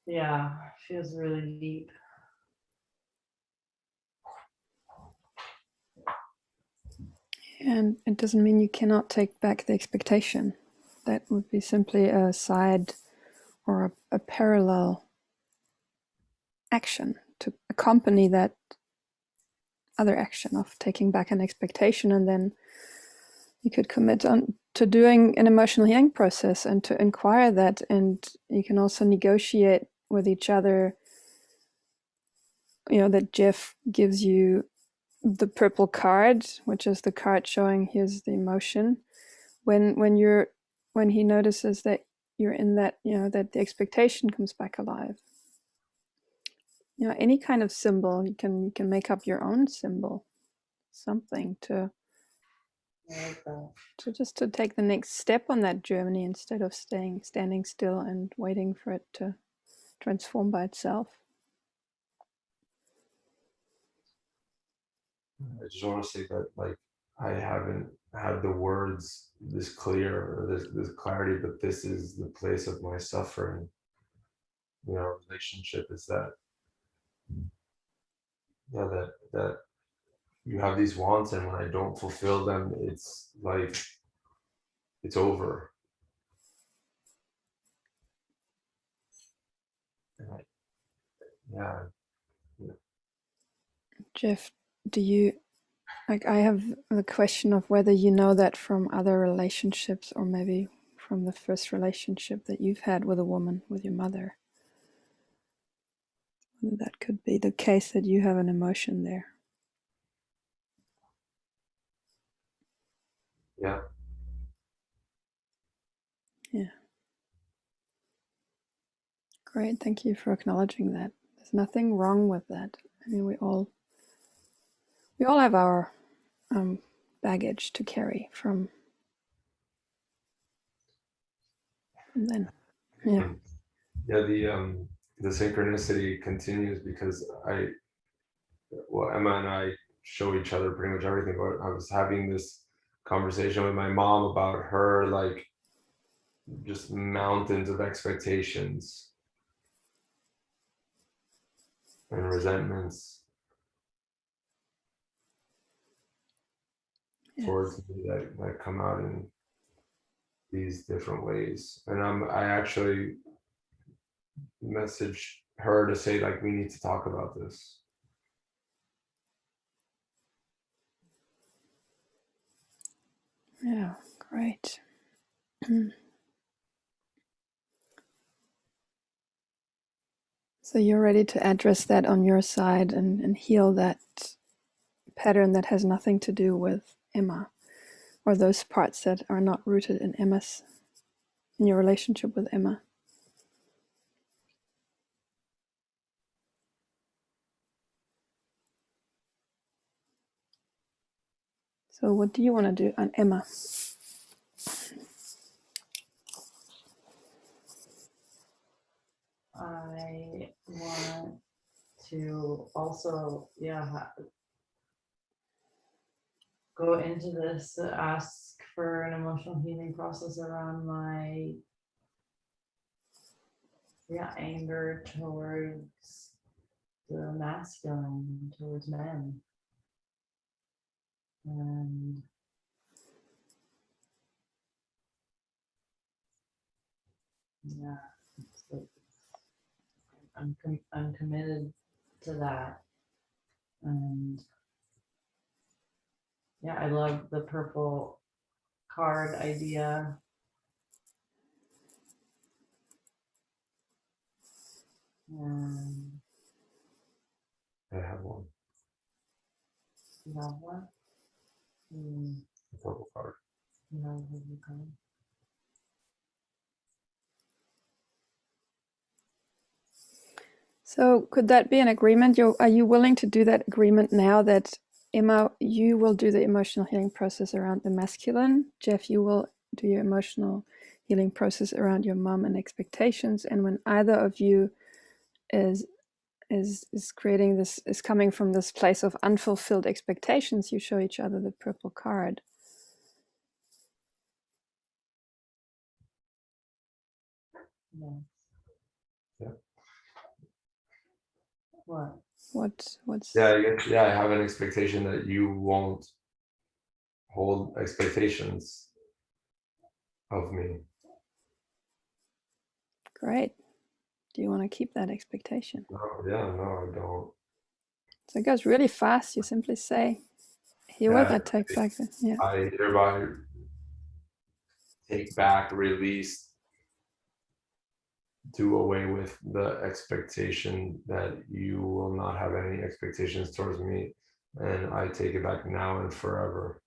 Yeah, feels really deep. And it doesn't mean you cannot take back the expectation. That would be simply a side or a parallel action to accompany that other action of taking back an expectation, and then you could commit on to doing an emotional healing process and to inquire that, and you can also negotiate with each other, that Jeff gives you the purple card, which is the card showing here's the emotion. When he notices that you're in that, that the expectation comes back alive. Any kind of symbol, you can make up your own symbol, something to just to take the next step on that journey instead of standing still and waiting for it to transform by itself. I just want to say that, like, I haven't had the words this clear or this clarity, but this is the place of my suffering. Relationship is that, that you have these wants, and when I don't fulfill them, it's like it's over. And yeah. Jeff, do you, I have the question of whether you know that from other relationships, or maybe from the first relationship that you've had with a woman, with your mother. Whether that could be the case, that you have an emotion there. Yeah. Yeah. Great. Thank you for acknowledging that. There's nothing wrong with that. I mean, we all have our baggage to carry from then. Yeah. Yeah. The synchronicity continues because Emma and I show each other pretty much everything. But I was having this conversation with my mom about her, like, just mountains of expectations and resentments towards me that come out in these different ways. And I actually messaged her to say, like, we need to talk about this. Yeah. Great. So you're ready to address that on your side and heal that pattern that has nothing to do with Emma, or those parts that are not rooted in your relationship with Emma. So what do you want to do on Emma? I want to also, go into this, ask for an emotional healing process around my anger towards the masculine, towards men. And yeah, so I'm committed to that. And yeah, I love the purple card idea. I have one. You have one? Purple card. No, So could that be an agreement? Are you willing to do that agreement now that Emma, you will do the emotional healing process around the masculine? Jeff, you will do your emotional healing process around your mom and expectations. And when either of you is creating this, is coming from this place of unfulfilled expectations, you show each other the purple card. no. Yeah. What? What's Yeah, I have an expectation that you won't hold expectations of me. great? Do you want to keep that expectation? No, I don't. So it goes really fast. You simply say, herewith I take back the, yeah. I hereby take back, release, do away with the expectation that you will not have any expectations towards me, and I take it back now and forever.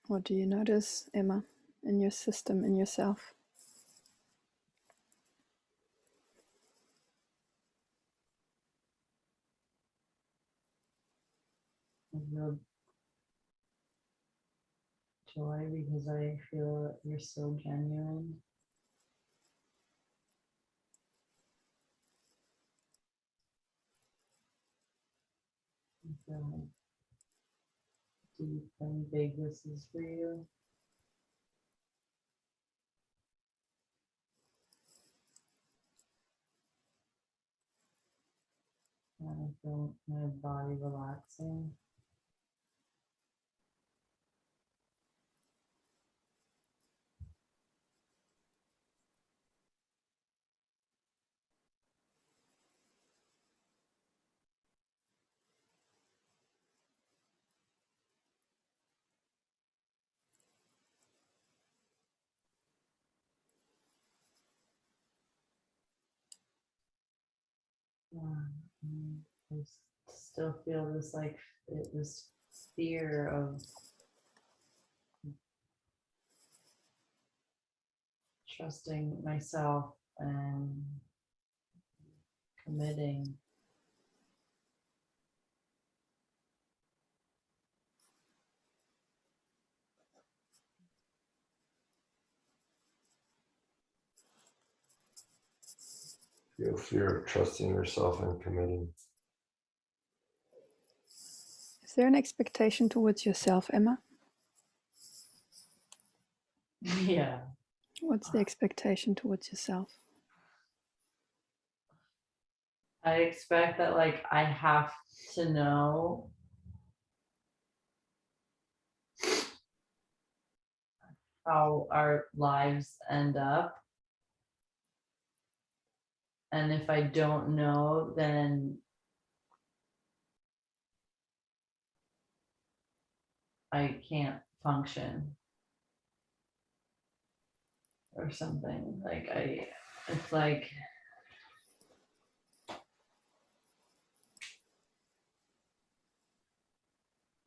What do you notice, Emma, in your system, in yourself? I feel joy because I feel that you're so genuine. I feel how deep and big this is for you. And I feel my body relaxing. I still feel this this fear of trusting myself and committing. Feel fear of trusting yourself and committing. Is there an expectation towards yourself, Emma? Yeah. What's the expectation towards yourself? I expect that I have to know how our lives end up. And if I don't know, then I can't function or something. It's like,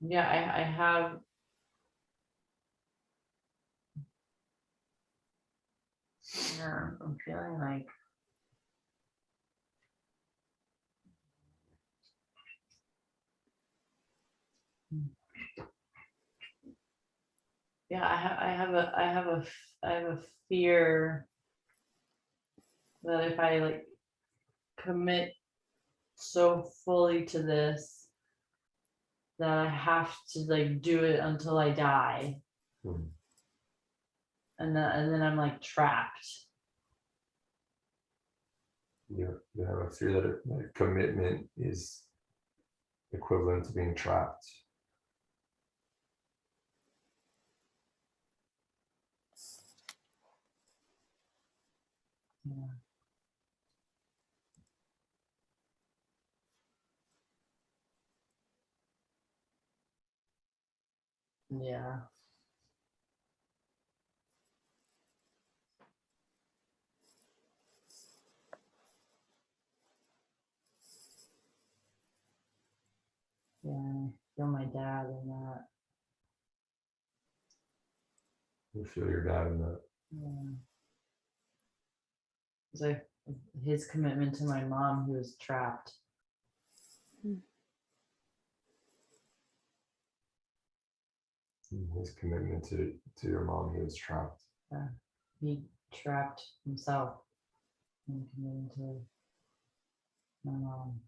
yeah, I have, yeah, I'm feeling like, yeah, I have a fear that if I commit so fully to this, that I have to do it until I die. Mhm. And then I'm trapped. You have a fear that commitment is equivalent to being trapped. Yeah. Yeah. Yeah, I feel my dad in that. You feel your dad in that. Yeah. 'Cause his commitment to my mom who was trapped. His commitment to your mom, he was trapped. He trapped himself and committed to my mom.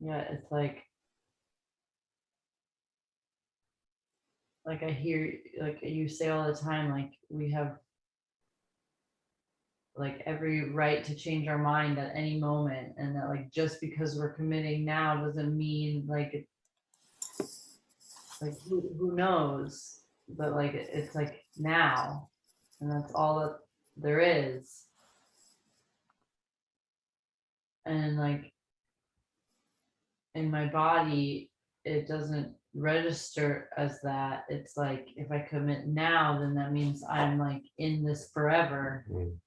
Yeah, it's like I hear like you say all the time, like we have like every right to change our mind at any moment, and that like just because we're committing now doesn't mean like who knows, but like it's like now, and that's all that there is. And like in my body it doesn't register as that. It's like if I commit now, then that means I'm like in this forever. Mm.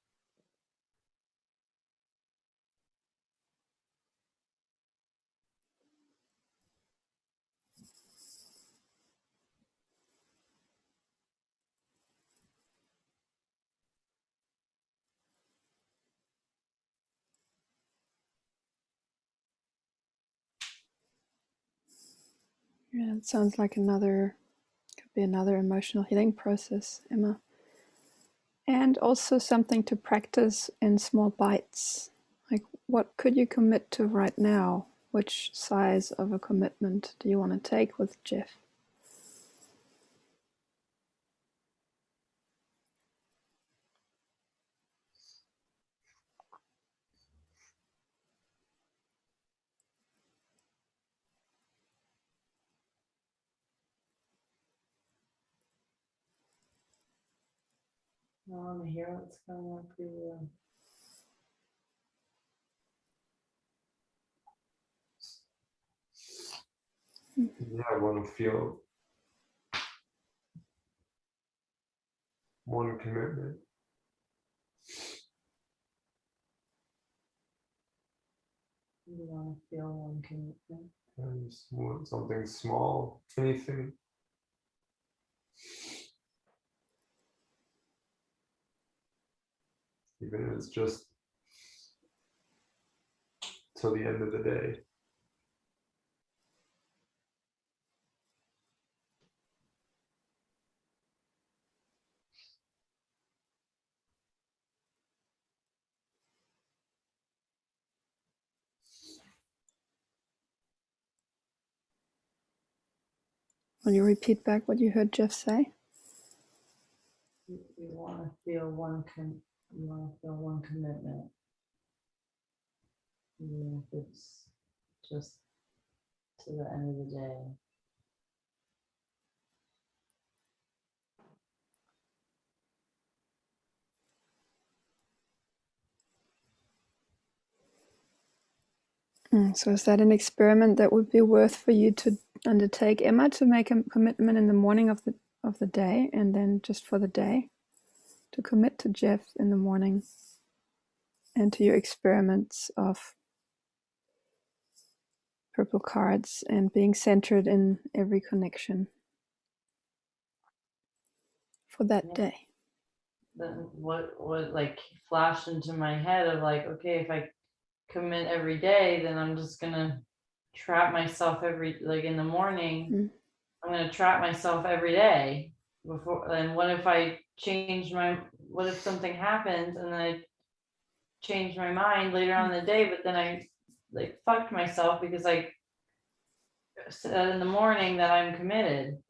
Yeah, it sounds like could be another emotional healing process, Emma. And also something to practice in small bites. Like, what could you commit to right now? Which size of a commitment do you want to take with Jeff? I want to hear what's going on for you. Yeah, I want to feel one commitment. You want to feel one commitment. I just want something small, anything. Even if it's just till the end of the day. Will you repeat back what you heard Jeff say? You want to feel you want to feel one commitment. Even if it's just to the end of the day. So is that an experiment that would be worth for you to undertake, Emma, to make a commitment in the morning of the day, and then just for the day to commit to Jeff in the morning and to your experiments of purple cards and being centered in every connection for that day? Then what like flashed into my head of like, okay, if I commit every day, then I'm just gonna trap myself in the morning. I'm gonna trap myself every day before. And what if I what if something happens and then I change my mind later on in the day, but then I like fucked myself because I said in the morning that I'm committed.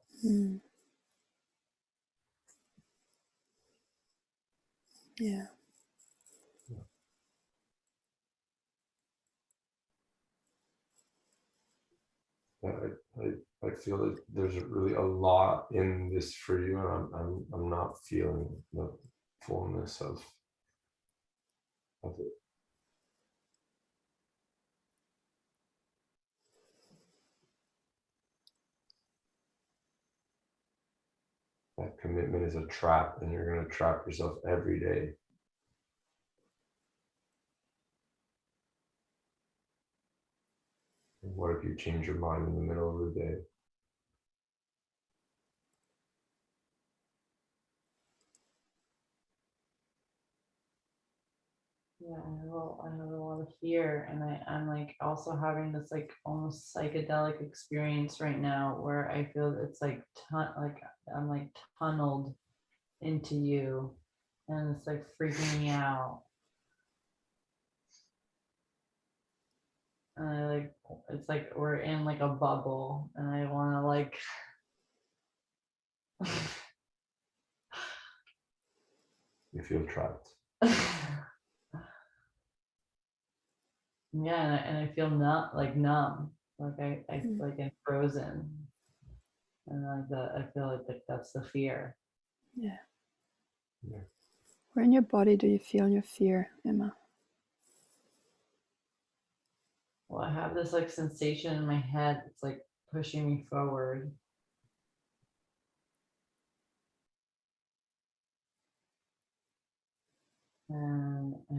Yeah. I feel that there's really a lot in this for you, and I'm not feeling the fullness of it. commitment is a trap, and you're going to trap yourself every day. And what if you change your mind in the middle of the day? Yeah, I have a lot of fear, and I'm like also having this like almost psychedelic experience right now where I feel it's like I'm like tunneled into you, and it's like freaking me out. And I like it's like we're in like a bubble, and I want to like You feel trapped. yeah, and I feel numb, like I like I'm frozen, and like that I feel like that's the fear. Yeah. Yeah. Where in your body do you feel your fear, Emma? Well, I have this like sensation in my head. It's like pushing me forward. And I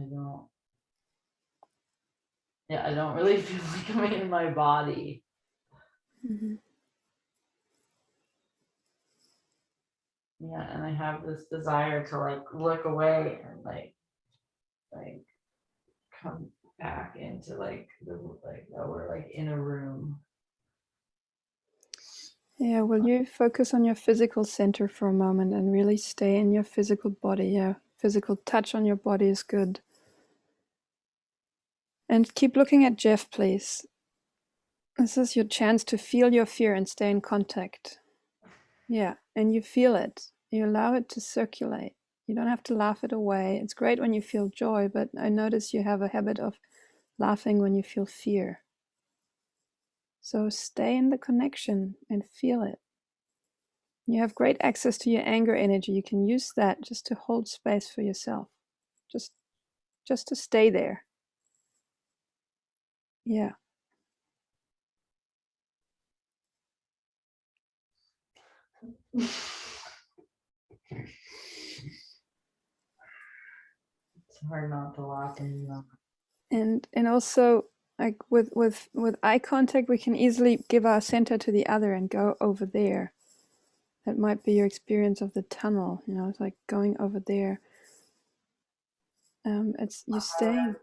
don't really feel like I'm in my body. Mm-hmm. Yeah, and I have this desire to like look away and like come back into like that we're like in a room. Yeah, will you focus on your physical center for a moment and really stay in your physical body? Yeah, physical touch on your body is good. And keep looking at Jeff, please. This is your chance to feel your fear and stay in contact. Yeah, and you feel it. You allow it to circulate. You don't have to laugh it away. It's great when you feel joy, but I notice you have a habit of laughing when you feel fear. So stay in the connection and feel it. You have great access to your anger energy. You can use that just to hold space for yourself. Just to stay there. Yeah. It's hard not to laugh and And also like with eye contact, we can easily give our center to the other and go over there. That might be your experience of the tunnel, it's like going over there. It's you're staying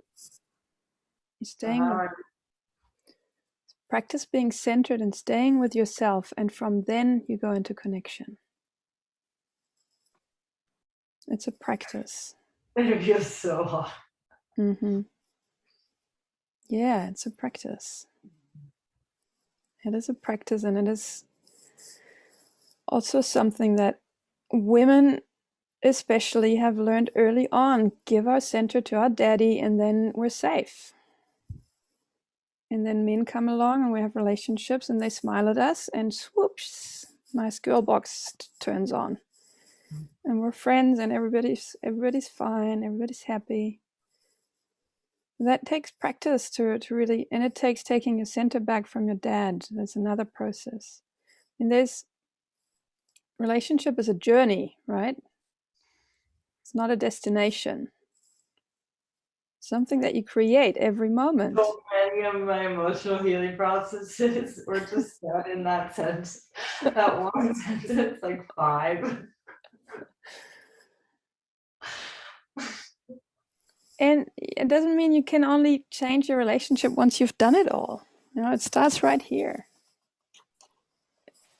practice being centered and staying with yourself, and from then you go into connection. It's a practice. it feels so hot. Mm-hmm. Yeah, it's a practice. It is a practice, and it is also something that women especially have learned early on. Give our center to our daddy and then we're safe. And then men come along and we have relationships and they smile at us and swoops, my skill box turns on. And we're friends and everybody's fine, everybody's happy. That takes practice to really, and it takes taking your center back from your dad. That's another process. And relationship is a journey, right? It's not a destination. Something that you create every moment. So many of my emotional healing processes were just said in that sense. That one sentence, like 5. And it doesn't mean you can only change your relationship once you've done it all. It starts right here.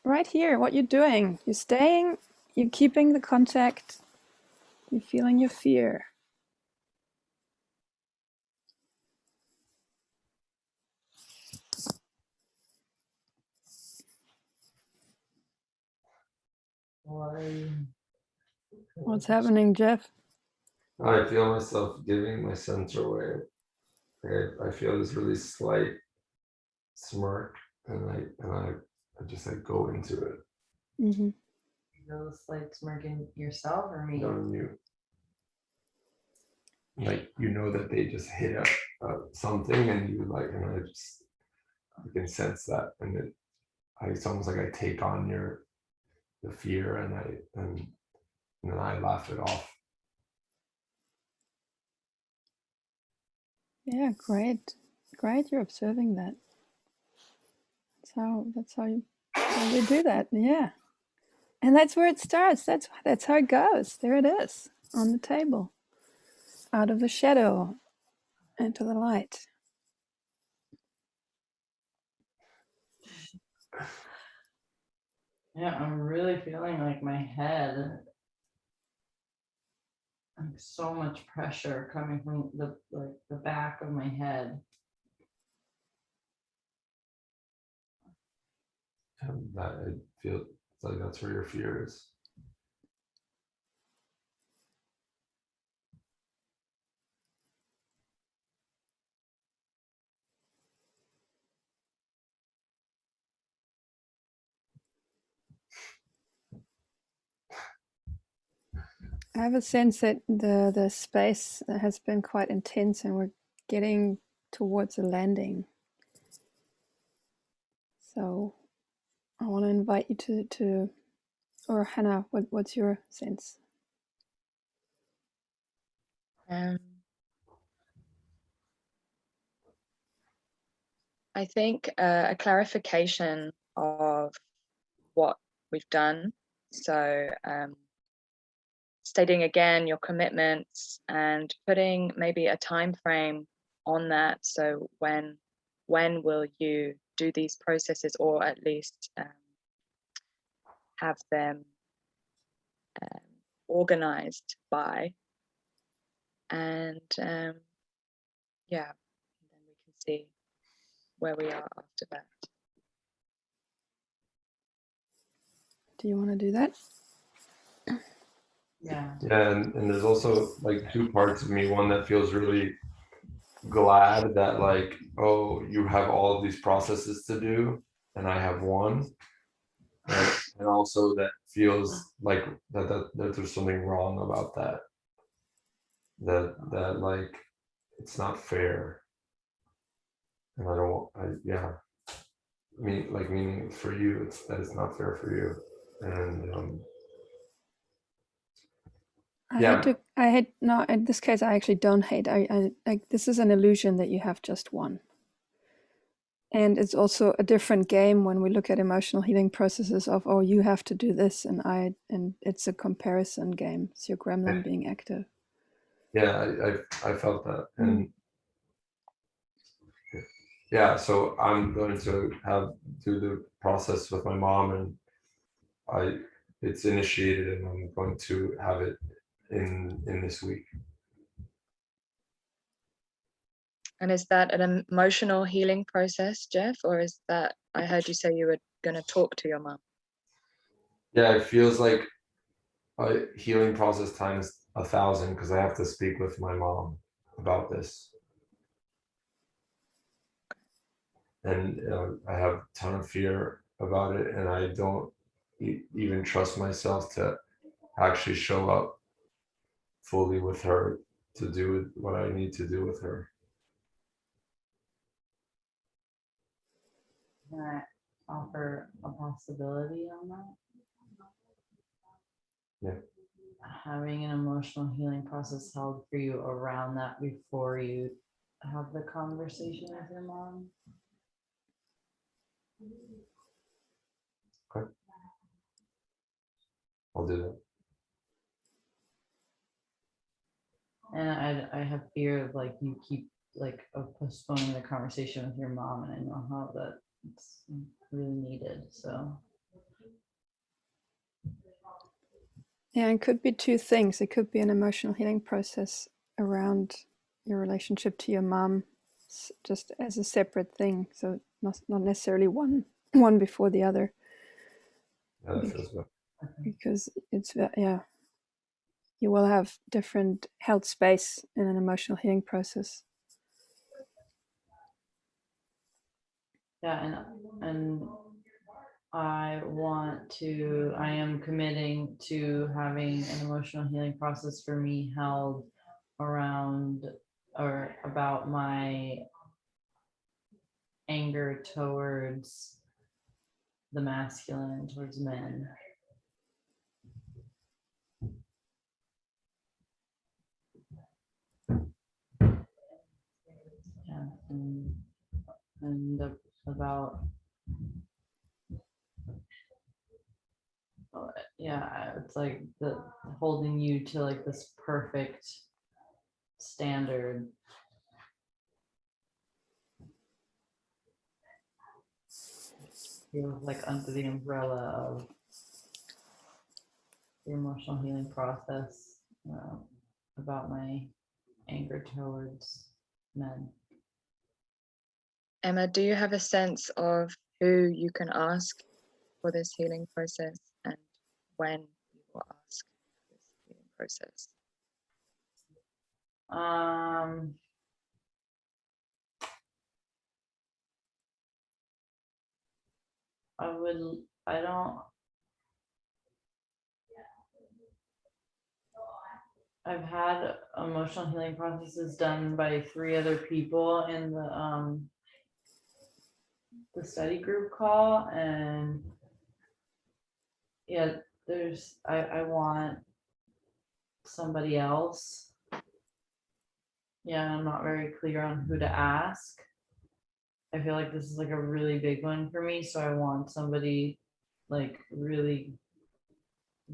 Right here, what you're doing. You're staying, you're keeping the contact, you're feeling your fear. What's happening, Jeff? I feel myself giving my center away. I feel this really slight smirk, and I just like go into it. Mm-hmm. You feel the slight smirk in yourself or me? On you. Like that they just hit something, and and I can sense that, and it's almost like I take on the fear, and then I laugh it off. Yeah, great. Great, you're observing that. That's how you do that. Yeah. And that's where it starts. That's how it goes. There it is on the table. Out of the shadow into the light. Yeah, I'm really feeling like my head, like so much pressure coming from the back of my head. And that it feels like that's where your fear is. I have a sense that the space has been quite intense and we're getting towards a landing. So I want to invite you to or Hannah, what's your sense? I think a clarification of what we've done. So stating again your commitments and putting maybe a time frame on that. So when will you do these processes, or at least have them organized by? And yeah, and then we can see where we are after that. Do you want to do that? Yeah. Yeah, and there's also like two parts of me. One that feels really glad that like, oh, you have all of these processes to do, and I have one. And also that feels like that there's something wrong about that. That like it's not fair. And I don't yeah. Meaning for you, it's that it's not fair for you. And I hate no, in this case I actually don't hate. I like, this is an illusion that you have just one. And it's also a different game when we look at emotional healing processes of, oh, you have to do this and it's a comparison game. It's your gremlin being active. yeah, I felt that. And yeah, so I'm going to do the process with my mom, and it's initiated, and I'm going to have it in this week. And is that an emotional healing process, Jeff, or is that, I heard you say you were going to talk to your mom? Yeah, it feels like a healing process times 1,000, because I have to speak with my mom about this. And I have a ton of fear about it, and I don't even trust myself to actually show up fully with her to do what I need to do with her. Can I offer a possibility on that? Yeah. Having an emotional healing process held for you around that before you have the conversation with your mom. Okay. I'll do that. And I have fear of like you keep like of postponing the conversation with your mom, and I know how that it's really needed. So Yeah, it could be two things. It could be an emotional healing process around your relationship to your mom, just as a separate thing. So not necessarily one before the other. Yeah, that feels good. Because it's you will have different held space in an emotional healing process. yeah, and I am committing to having an emotional healing process for me held around or about my anger towards the masculine, towards men. and about yeah, it's like the holding you to like this perfect standard. You're like under the umbrella of the emotional healing process, about my anger towards men. Emma, do you have a sense of who you can ask for this healing process and when you will ask for this healing process? I don't, I've had emotional healing processes done by 3 other people in the study group call, and yeah, I want somebody else. Yeah, I'm not very clear on who to ask. I feel like this is like a really big one for me, so I want somebody like really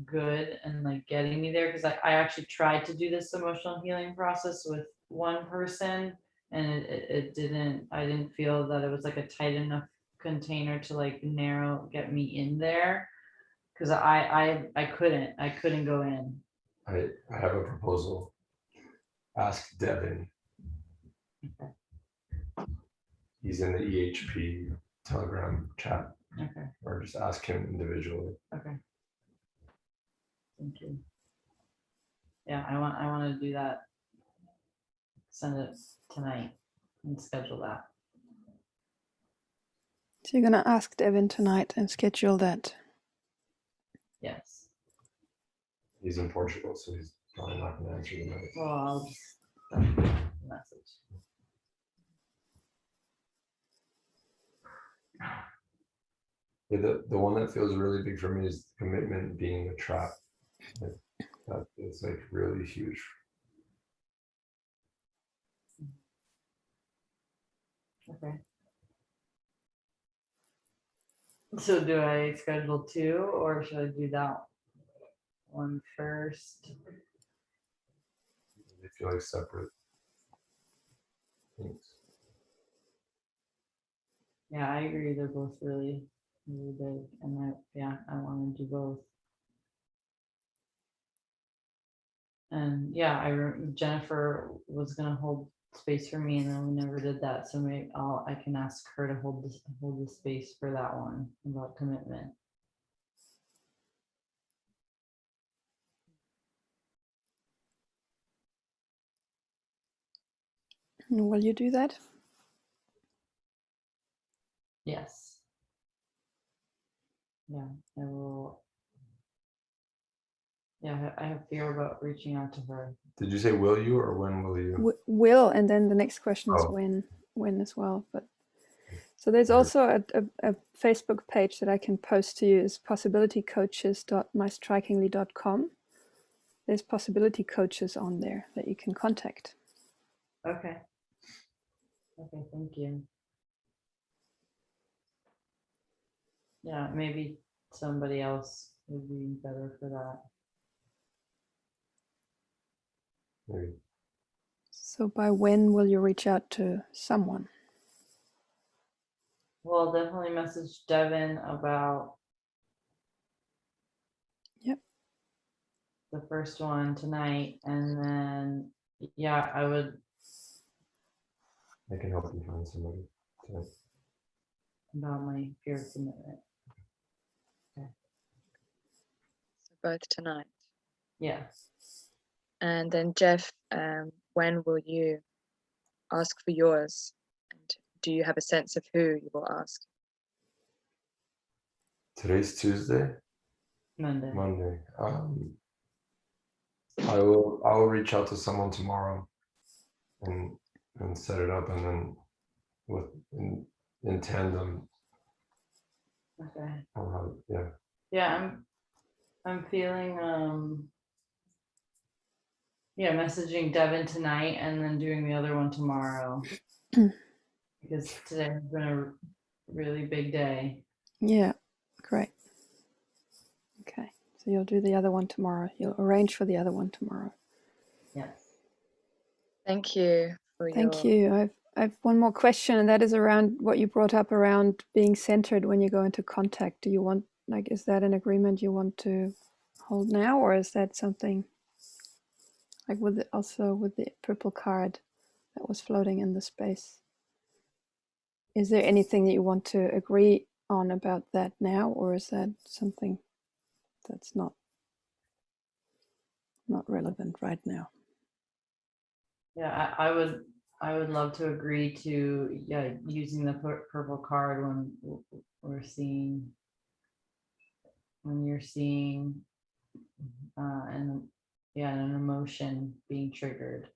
good and like getting me there, because I actually tried to do this emotional healing process with one person, and it didn't, I didn't feel that it was like a tight enough container to like get me in there, because I couldn't go in. I have a proposal. Ask Devin. Okay. He's in the EHP Telegram chat, Okay. or just ask him individually. Okay. Thank you. Yeah, I want to do that. Send it tonight and schedule that. So you're going to ask Devin tonight and schedule that. Yes. He's in Portugal, so he's probably not going to answer the message. Well, I'll just send the message. Yeah, the one that feels really big for me is commitment being a trap. Like, that is like really huge. Okay. So do I schedule 2, or should I do that one first? They feel like separate things. Yeah, I agree. They're both really, really big, and I want to do both. And yeah, Jennifer was gonna hold space for me, and then we never did that. So maybe I can ask her to hold the space for that one about commitment. And will you do that? Yes. Yeah, I will. Yeah, I have fear about reaching out to her. Did you say will you or when will you? Will, and then the next question is Oh. when as well. But so there's also a Facebook page that I can post to you, is possibilitycoaches.mystrikingly.com. There's possibility coaches on there that you can contact. Okay. Okay, thank you. Yeah, maybe somebody else would be better for that. Maybe. So by when will you reach out to someone? Well, I'll definitely message Devin about the first one tonight, and then yeah, I would I can help you find somebody. Okay. about my fear of commitment. So both tonight. Yeah. And then Jeff, when will you ask for yours? And do you have a sense of who you will ask? Today's Tuesday. Monday. I'll reach out to someone tomorrow and set it up, and then in tandem. Okay. I'll have, yeah. Yeah, I'm feeling yeah, messaging Devin tonight and then doing the other one tomorrow. because today has been a really big day. Yeah, great. Okay, so you'll do the other one tomorrow. You'll arrange for the other one tomorrow. Yes. Thank you for Thank your you. I've one more question, and that is around what you brought up around being centered when you go into contact. Do you want, like, is that an agreement you want to hold now, or is that something like also with the purple card that was floating in the space? Is there anything that you want to agree on about that now, or is that something that's not relevant right now? Yeah, I would love to agree to, yeah, using the purple card when we're seeing, when you're seeing, and yeah, an emotion being triggered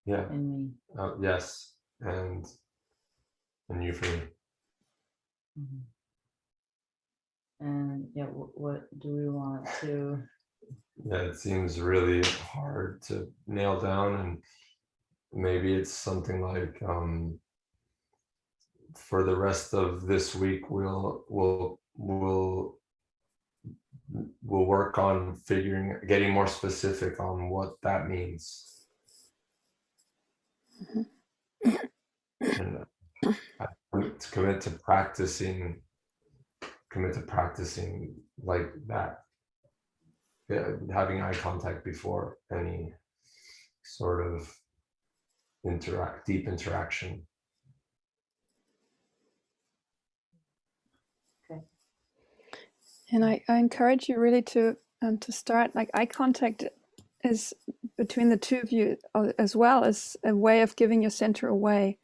Yeah. in me. Yes. And you for me. Mhm. And yeah, what do we want to? Yeah, it seems really hard to nail down, and maybe it's something like for the rest of this week we'll work on getting more specific on what that means. And I commit to practicing like that. Yeah, having eye contact before any sort of deep interaction. And I encourage you really to start, like, eye contact is between the two of you as well as a way of giving your center away.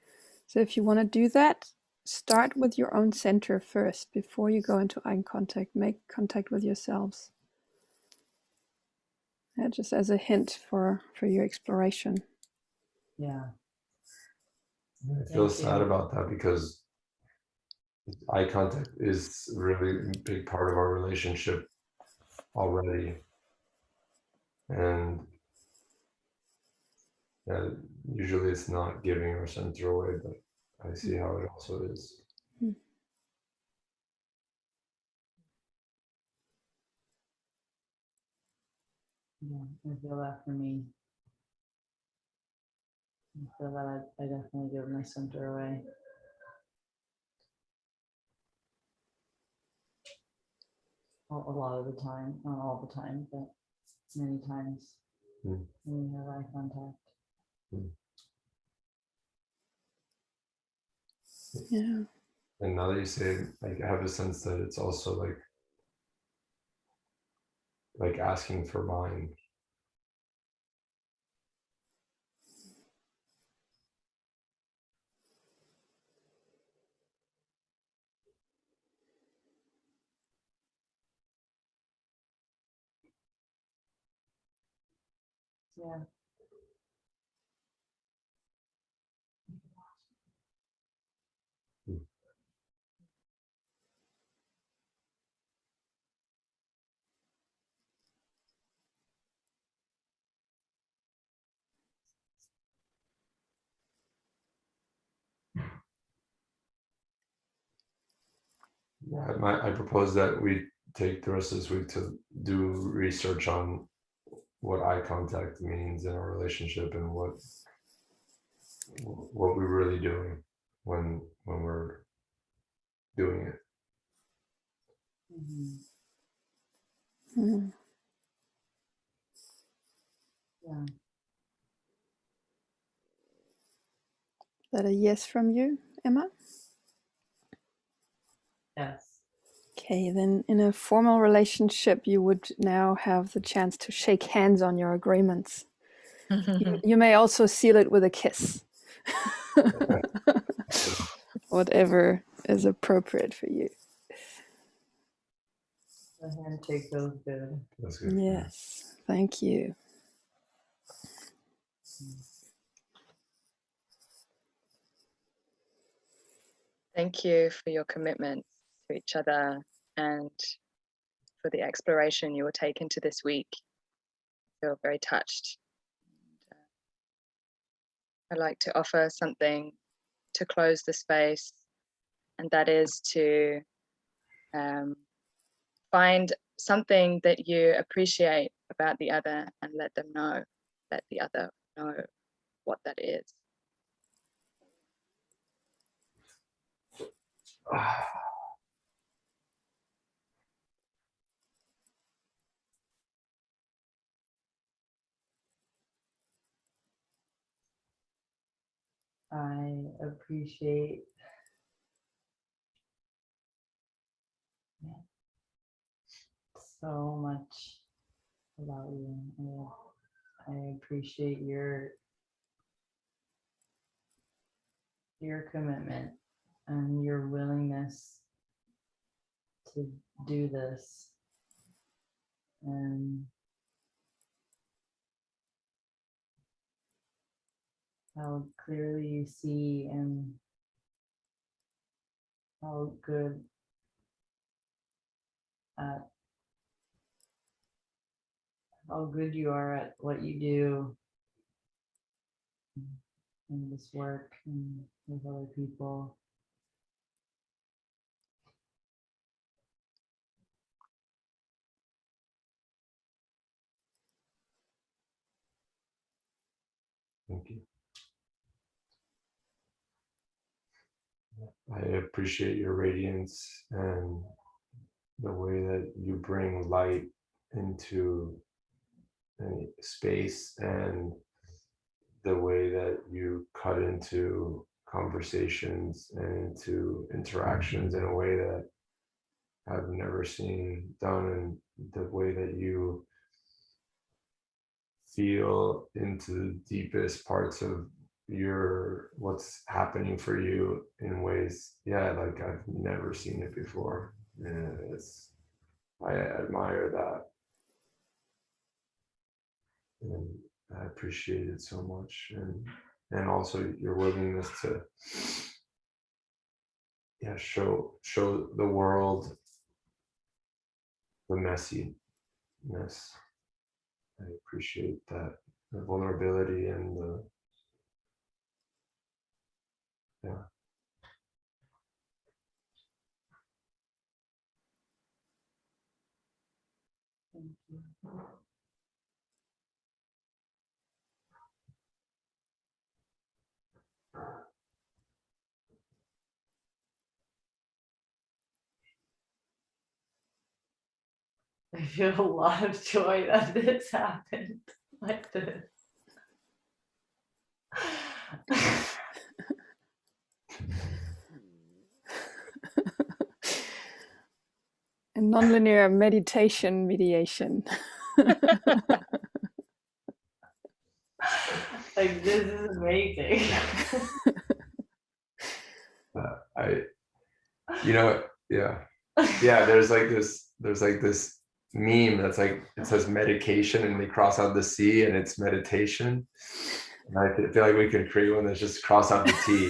So if you want to do that, start with your own center first before you go into eye contact. Make contact with yourselves. Yeah, just as a hint for your exploration. Yeah. I feel Thank sad you. about that because eye contact is really a big part of our relationship already. And yeah, usually it's not giving our center away, but I see how it also is. Yeah, I feel that for me. I feel that I definitely give my center away. A lot of the time, not all the time, but many times when we have eye contact. Yeah. And now that you say it, like, I have a sense that it's also like asking for mine. Yeah. Yeah, I propose that we take the rest of this week to do research on what eye contact means in our relationship and what we're really doing when we're doing it. Mm. Yeah. Is that a yes from you, Emma? Yes. Okay, then in a formal relationship, you would now have the chance to shake hands on your agreements. You may also seal it with a kiss. Whatever is appropriate for you. The handshake feels good. That's good. Yes, thank you. Thank you for your commitment to each other and for the exploration you will take into this week. I feel very touched. I'd like to offer something to close the space, and that is to find something that you appreciate about the other and let the other know what that is. I appreciate so much about you. I appreciate your commitment and your willingness to do this, and how clearly you see and how good at how good you are at what you do in this work and with other people. Thank you. I appreciate your radiance and the way that you bring light into any space, and the way that you cut into conversations and into interactions in a way that I've never seen done, and the way that you feel into the deepest parts of what's happening for you in ways, like I've never seen it before. And I admire that, and I appreciate it so much, and also your willingness to show the world the messiness. I appreciate that, the vulnerability and the Thank you. I feel a lot of joy that this happened like this. A nonlinear meditation mediation. Like, this is amazing. there's like this meme that's like, it says medication and they cross out the C and it's meditation, and I feel like we could create one that's just cross out the T.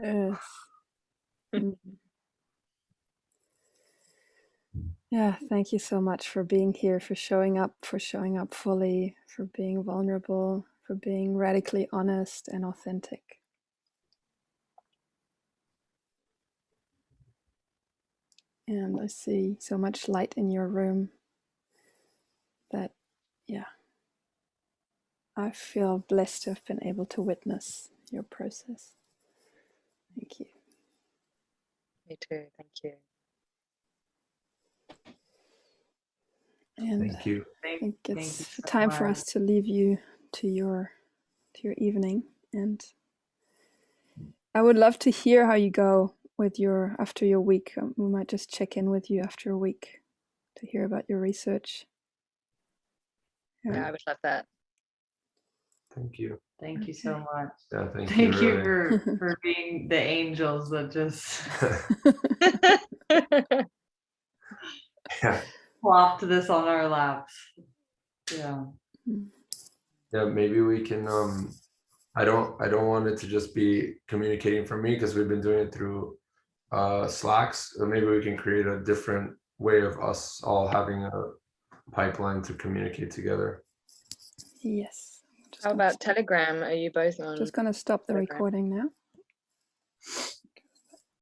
Yes. Yeah, thank you so much for being here, for showing up fully, for being vulnerable, for being radically honest and authentic. And I see so much light in your room that, I feel blessed to have been able to witness your process. Thank you. Me too, thank you. And Thank you. I think it's so time for much. us to leave you to your evening, and I would love to hear how you go with after your week. We might just check in with you after a week to hear about your research. Yeah, I would love that. Thank you. Thank you so much. Yeah, thank Thank you really. for being the angels that just Yeah. plopped this on our laps. Yeah. Yeah, maybe we can I don't want it to just be communicating from me, because we've been doing it through Slacks, or maybe we can create a different way of us all having pipeline to communicate together. Yes. Just How gonna about stop- Telegram? Are you both on? Just going to stop the Telegram? recording now.